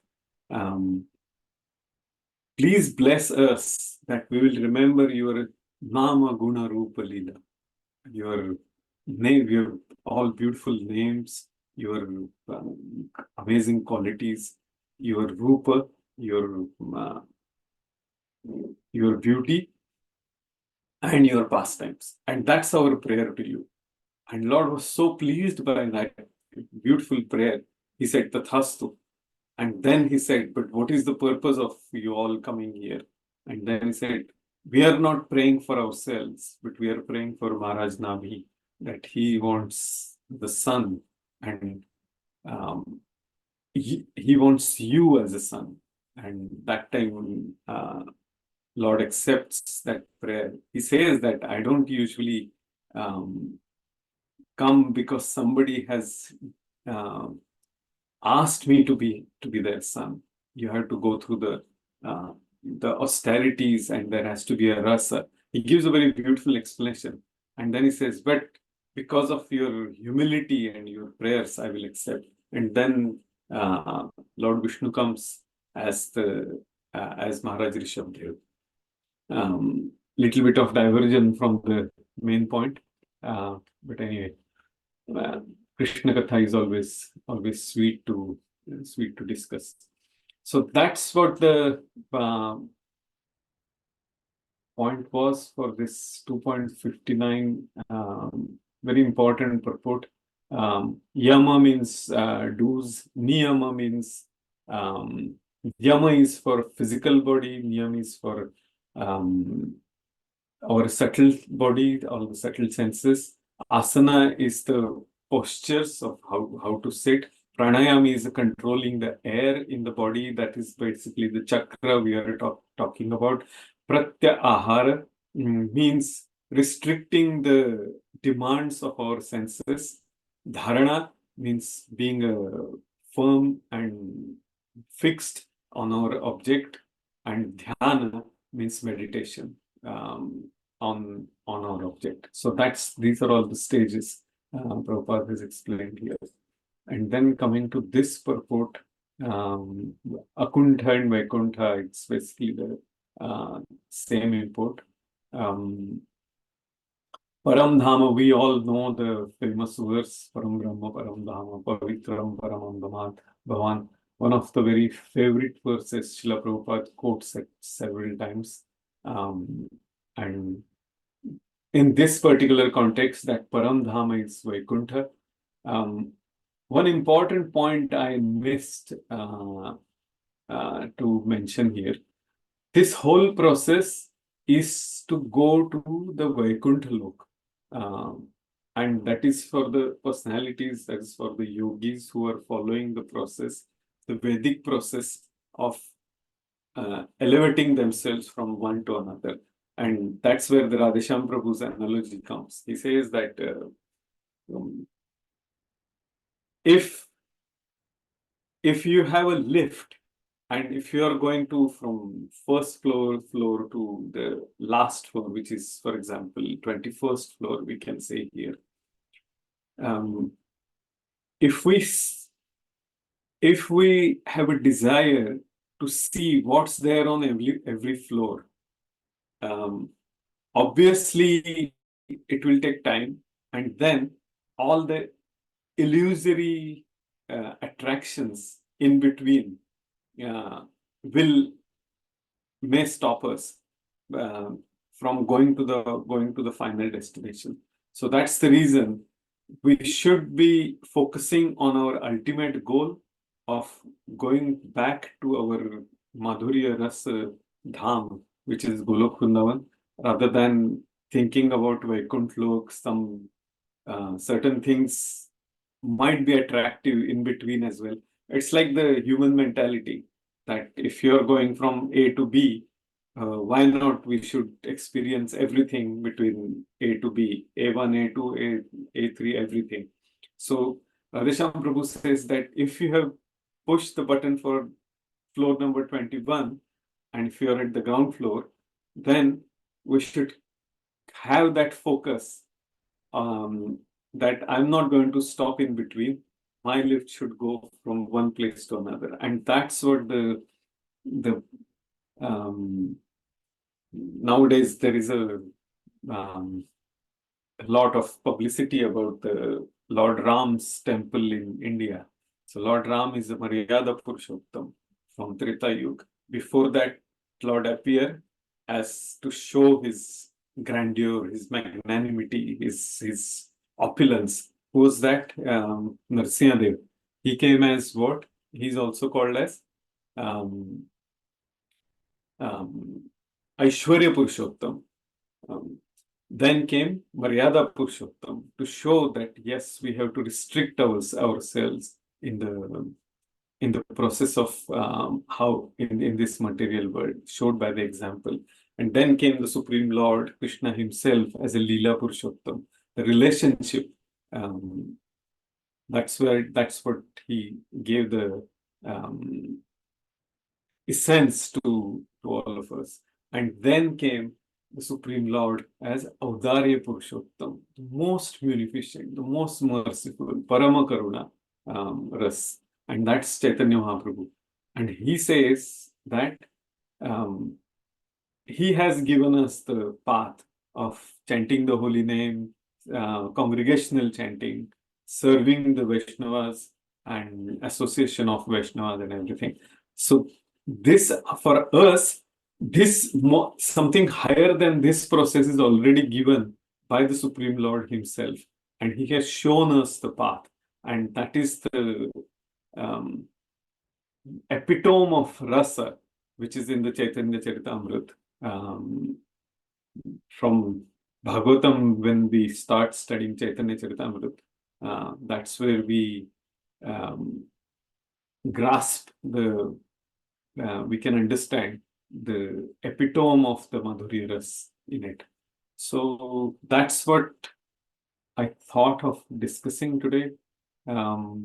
please bless us that we will remember your Nama Guna Rupa Lila, your name, your all beautiful names, your amazing qualities, your Rupa, uh, your beauty, and your pastimes. And that's our prayer to you. And Lord was so pleased by that beautiful prayer. He said, Tathastu. And then he said, but what is the purpose of you all coming here? And then he said, we are not praying for ourselves, but we are praying for Maharaj Nabhi, that he wants the son, and he wants you as a son. And that time, Lord accepts that prayer. He says that I don't usually come because somebody has asked me to be their son. You have to go through the austerities, and there has to be a rasa. He gives a very beautiful explanation, and then he says, "But because of your humility and your prayers, I will accept." And then Lord Vishnu comes as as Maharaj Rishabdev. Little bit of diversion from the main point, but anyway. Krishna Katha is always sweet to discuss. So that's what the point was for this 2.59. Very important purport. Yama means do's. Niyama means yama is for physical body. Niyam is for our subtle body, all the subtle senses. Asana is the postures of how to sit. Pranayama is controlling the air in the body. That is basically the chakra we are talking about. Pratyahara means restricting the demands of our senses. Dharana means being firm and fixed on our object. And dhyana means meditation on our object. So these are all the stages Prabhupada has explained here. And then coming to this purport, Akuntha and Vaikuntha, it's basically the same import. Param Dhama, we all know the famous verse, Param Brahma, Param Dhama, Pavitram, Paramam Bhavan. One of the very favorite verses Srila Prabhupada quotes it several times. And in this particular context, that Param Dhama is Vaikuntha. One important point I missed to mention here. This whole process is to go to the Vaikuntha Lok. And that is for the personalities, that is for the yogis who are following the process, the Vedic process of elevating themselves from one to another. And that's where the Radhesham Prabhu's analogy comes. He says that if you have a lift, and if you are going to from first floor to the last floor, which is, for example, 21st floor, we can say here. If we have a desire to see what's there on every floor, obviously it will take time, and then all the illusory attractions in between may stop us from going to the final destination. So that's the reason we should be focusing on our ultimate goal of going back to our Madhurya Rasa Dham, which is Golok Vrindavan, rather than thinking about Vaikuntha Lok, some certain things might be attractive in between as well. It's like the human mentality that if you're going from A to B, why not we should experience everything between A to B, A1, A2, A3, everything. So Radhesham Prabhu says that if you have pushed the button for floor number 21, and if you're at the ground floor, then we should have that focus that I'm not going to stop in between. My lift should go from one place to another. And that's what the nowadays there is a lot of publicity about the Lord Ram's temple in India. So Lord Ram is a Maryada Purushottam from Treta Yuga. Before that, Lord appeared as to show his grandeur, his magnanimity, his opulence. Who was that? Narsimhadev. He came as what? He's also called as Aishwarya Purushottam. Then came Maryada Purushottam to show that yes, we have to restrict ourselves in the process of how in this material world, showed by the example. And then came the Supreme Lord Krishna himself as a Leela Purushottam. The relationship, that's what he gave the essence to all of us. And then came the Supreme Lord as Audarya Purushottam, the most munificent, the most merciful, Parama Karuna Ras. And that's Chaitanya Mahaprabhu. And he says that he has given us the path of chanting the holy name, congregational chanting, serving the Vaishnavas, and association of Vaishnavas and everything. So this, for us, this something higher than this process is already given by the Supreme Lord himself, and he has shown us the path, and that is the epitome of rasa, which is in the Chaitanya Charitamrita. From Bhagavatam, when we start studying Chaitanya Charitamrita, that's where we grasp we can understand the epitome of the Madhurya Ras in it. So that's what I thought of discussing today. Are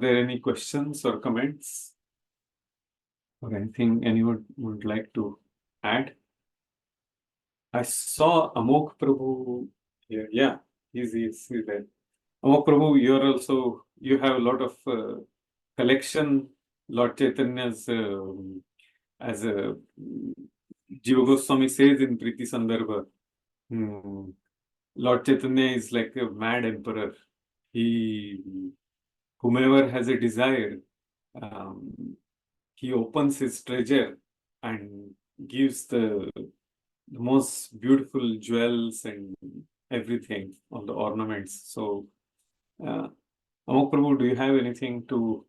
there any questions or comments? Or anything anyone would like to add? I saw Amok Prabhu here. Yeah, he's there. Amok Prabhu, you have a lot of collection, Lord Chaitanya's, as a Jiva Goswami says in Priti Sandarbha, Lord Chaitanya is like a mad emperor. Whomever has a desire, he opens his treasure and gives the most beautiful jewels and everything, all the ornaments. So, Amok Prabhu, do you have anything to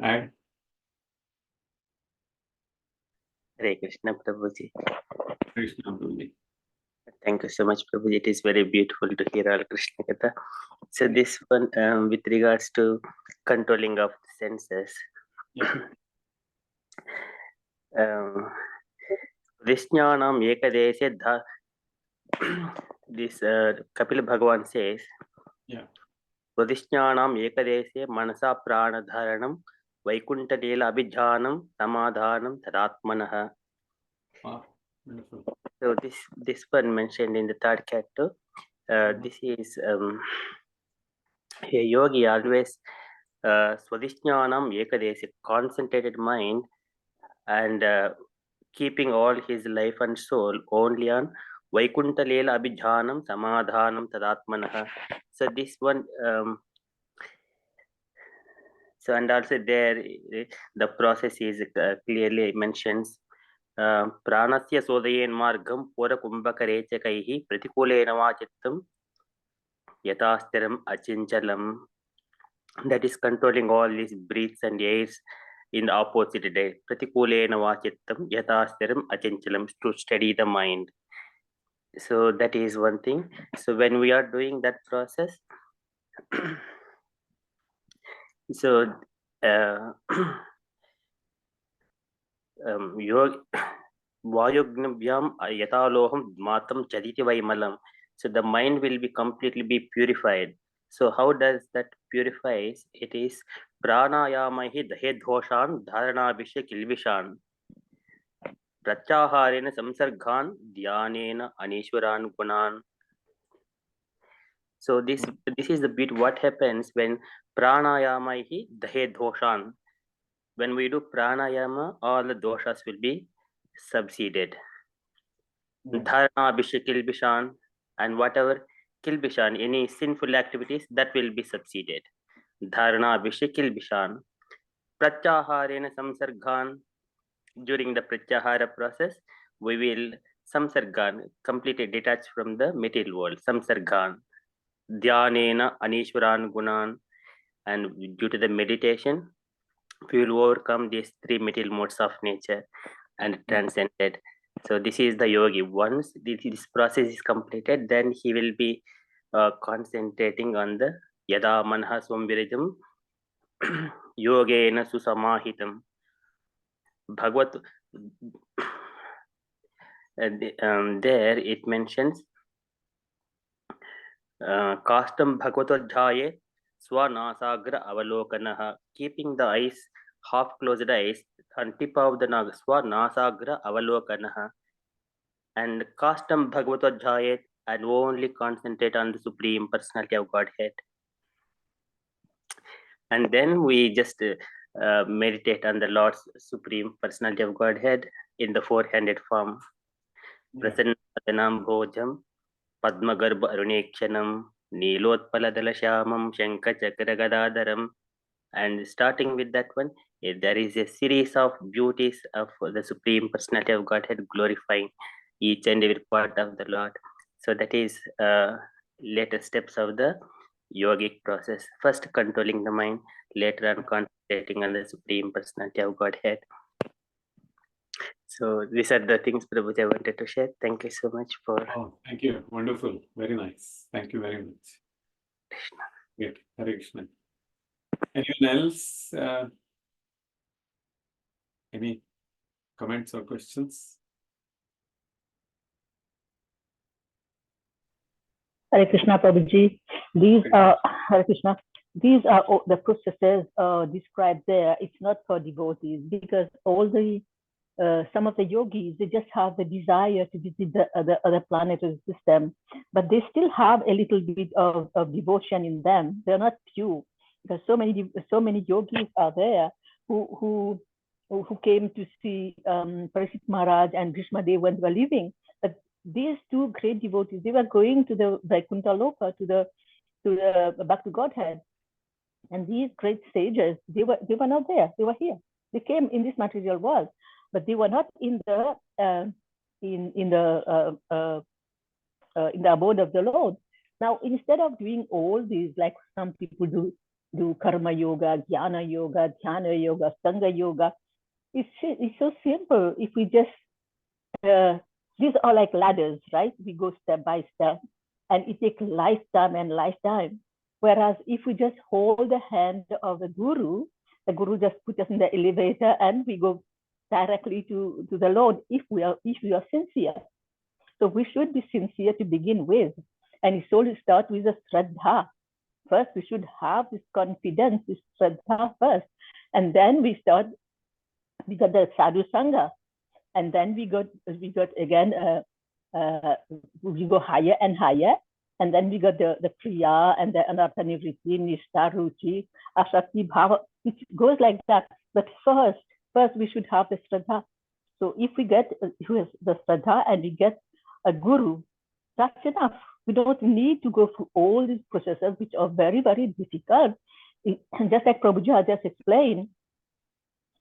add? Hare Krishna, Prabhuji. Krishna Prabhuji. Thank you so much, Prabhuji. It is very beautiful to hear all Krishna Katha. So this one, with regards to controlling of the senses, Vishñānam ekadeshe this Kapila Bhagavan says, Vishñānam ekadeshe manasa pranadharanam Vaikunta Leela Abhijhanam Samadhanam Tadatmanaha. So this one mentioned in the third canto. This is a yogi always Swadhishnyanam Ekadesi, concentrated mind, and keeping all his life and soul only on Vaikunta Leela Abhijhanam Samadhanam Tadatmanaha. So this one, so and also there the process is clearly mentions Pranasya Sodayen Margam Pura Kumbhakarecakaihi Pratikulena Vachittam Yatastiram Achinchalam. That is controlling all these breaths and airs in the opposite day. Pratikulena Vachittam Yatastiram Achinchalam, to steady the mind. So that is one thing. So when we are doing that process, so uh, योग Vayognavyam yataloham matam chariti vaimalam. So the mind will be completely be purified. So how does that purifies? It is pranayamahi dahe dhoshan dharana vishe kilvishan pratyaharena samsarghan dhyanena anishwaran gunan. So this is the bit what happens when pranayamahi dahe dhoshan. When we do pranayama, all the doshas will be subsided. Dharana Abhishek Kilbishan, and whatever Kilbishan, any sinful activities that will be subsided. Dharana Abhishek Kilbishan. Pratyaharena Samsarghan. During the Pratyahara process, we will Samsarghan completely detach from the material world. Samsarghan. Dhyanena Anishwaran Gunan. And due to the meditation, we will overcome these three material modes of nature and transcended. So this is the yogi. Once this process is completed, then he will be concentrating on the yada manha swambirajam yogena susamahitam. Bhagavad there it mentions kastam bhagavadhyaye swanasagra avalokanaha, keeping the eyes half closed eyes on tip of the swanasagra avalokanaha, and kastam bhagavadhyaye, and only concentrate on the Supreme Personality of Godhead. And then we just meditate on the Lord's Supreme Personality of Godhead in the four-handed form. Prasannadanam bhojam padmagarbha arunekshanam nilotpaladala shyamam shankachakragadadaram. And starting with that one, there is a series of beauties of the Supreme Personality of Godhead, glorifying each and every part of the Lord. So that is later steps of the yogic process. First controlling the mind, later on concentrating on the Supreme Personality of Godhead. So these are the things, Prabhuji, I wanted to share. Thank you so much for. Oh, thank you. Wonderful. Very nice. Thank you very much. Krishna. Great. Hare Krishna. Anyone else? Any comments or questions? Hare Krishna, Prabhuji. These are Hare Krishna. These are all the processes described there. It's not for devotees, because all the some of the yogis, they just have the desire to visit the other planetary system, but they still have a little bit of devotion in them. They're not pure, because so many yogis are there who came to see Parikshit Maharaj and Bhishma Dev when they were living. But these two great devotees, they were going to the Vaikuntha Loka, to the back to Godhead. And these great sages, they were not there. They were here. They came in this material world, but they were not in the abode of the Lord. Now, instead of doing all these, like some people do karma yoga, jnana yoga, dhyana yoga, sangha yoga, it's so simple. If we just these are like ladders, right? We go step by step, and it takes lifetime and lifetime. Whereas if we just hold the hand of the guru just puts us in the elevator, and we go directly to the Lord if we are sincere. So we should be sincere to begin with, and it should start with a shraddha. First, we should have this confidence, this shraddha first, and then we got the sadhu sangha, and then we got again we go higher and higher, and then we got the kriya and the anartha nivritti, nishtha, ruchi, asakti, bhava. It goes like that. But first we should have the shraddha. So if we get the shraddha and we get a guru, that's enough. We don't need to go through all these processes, which are very, very difficult. Just like Prabhuji just explained,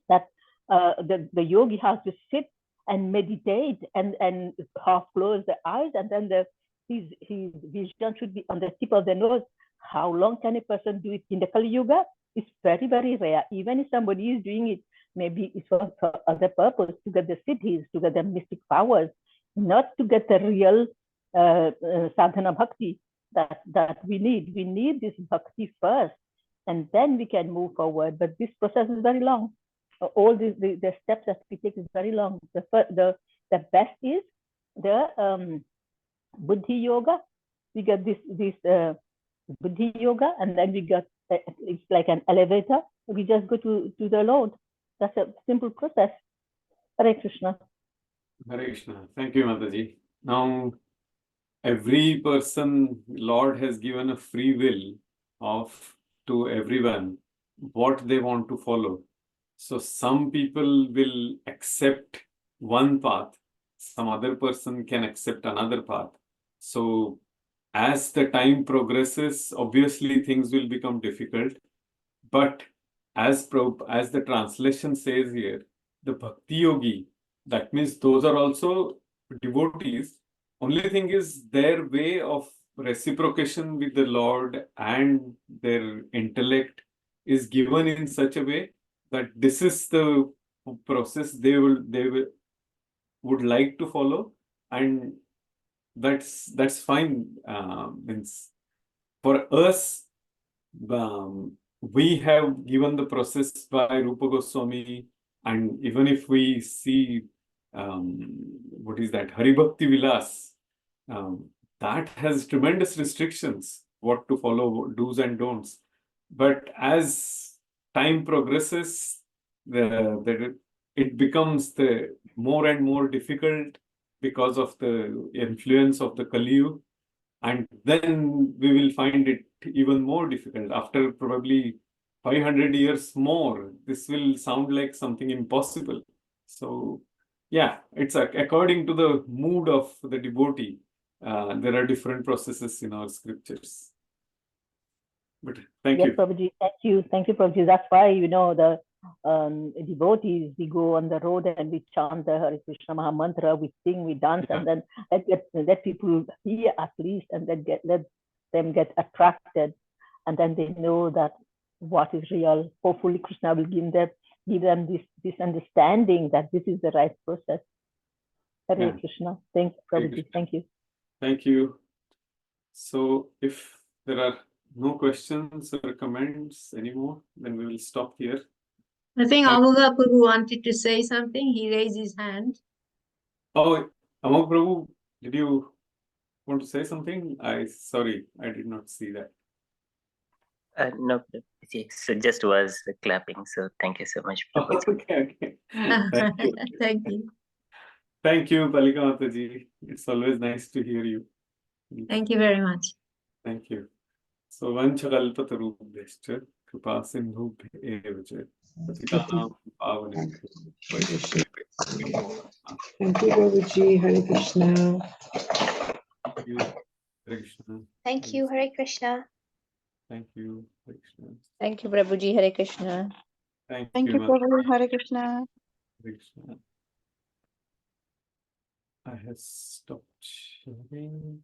that the yogi has to sit and meditate and half close the eyes, and then his vision should be on the tip of the nose. How long can a person do it in the Kali Yuga? It's very, very rare. Even if somebody is doing it, maybe it's for other purpose, to get the siddhis, to get the mystic powers, not to get the real sadhana bhakti that we need. We need this bhakti first, and then we can move forward. But this process is very long. All the steps that we take is very long. The best is the buddhi yoga. We get this buddhi yoga, and then we got it's like an elevator. We just go to the Lord. That's a simple process. Hare Krishna. Hare Krishna. Thank you, Mataji. Now, every person, Lord has given a free will to everyone what they want to follow. So some people will accept one path, some other person can accept another path. So as the time progresses, obviously things will become difficult. But as the translation says here, the Bhakti Yogi, that means those are also devotees. Only thing is their way of reciprocation with the Lord and their intellect is given in such a way that this is the process they would like to follow, and that's fine. Means for us, we have given the process by Rupa Goswami, and even if we see what is that, Hari Bhakti Vilas, that has tremendous restrictions, what to follow, do's and don'ts. But as time progresses, it becomes the more and more difficult because of the influence of the Kali Yuga. And then we will find it even more difficult. After probably 500 years more, this will sound like something impossible. So, yeah, it's according to the mood of the devotee. There are different processes in our scriptures. But thank Yes, you. Prabhuji, thank you, Prabhuji. That's why, the devotees, we go on the road and we chant the Hare Krishna Maha Mantra, we sing, we dance, and then let people hear at least, and then let them get attracted, and then they know that what is real. Hopefully, Krishna will give them this understanding that this is the right process. Hare Krishna. Thank you, Prabhuji. Thank you. Thank you. So, if there are no questions or comments anymore, then we will stop here. I think Amoga Prabhu wanted to say something. He raised his hand. Oh, Amog Prabhu, did you want to say something? Sorry, I did not see that. No, so just was clapping. So thank you so much, Prabhuji. Okay. Thank you. Thank you. Thank you, Palika Mataji. It's always nice to hear you. Thank you very much. Thank you. So, Vanchakalpatarubhyascha Kripa Sindhubhya eva cha Patitanam Pavanebhyo Vaishnavebhyo. Thank you, Prabhuji. Hare Krishna. Thank you, Hare Krishna. Thank you, Hare Krishna. Thank you, Hare Krishna. Thank you, Prabhuji. Hare Krishna. Thank Thank you, you, Mataji. Prabhu. Hare Krishna. Hare Krishna. I have stopped sharing.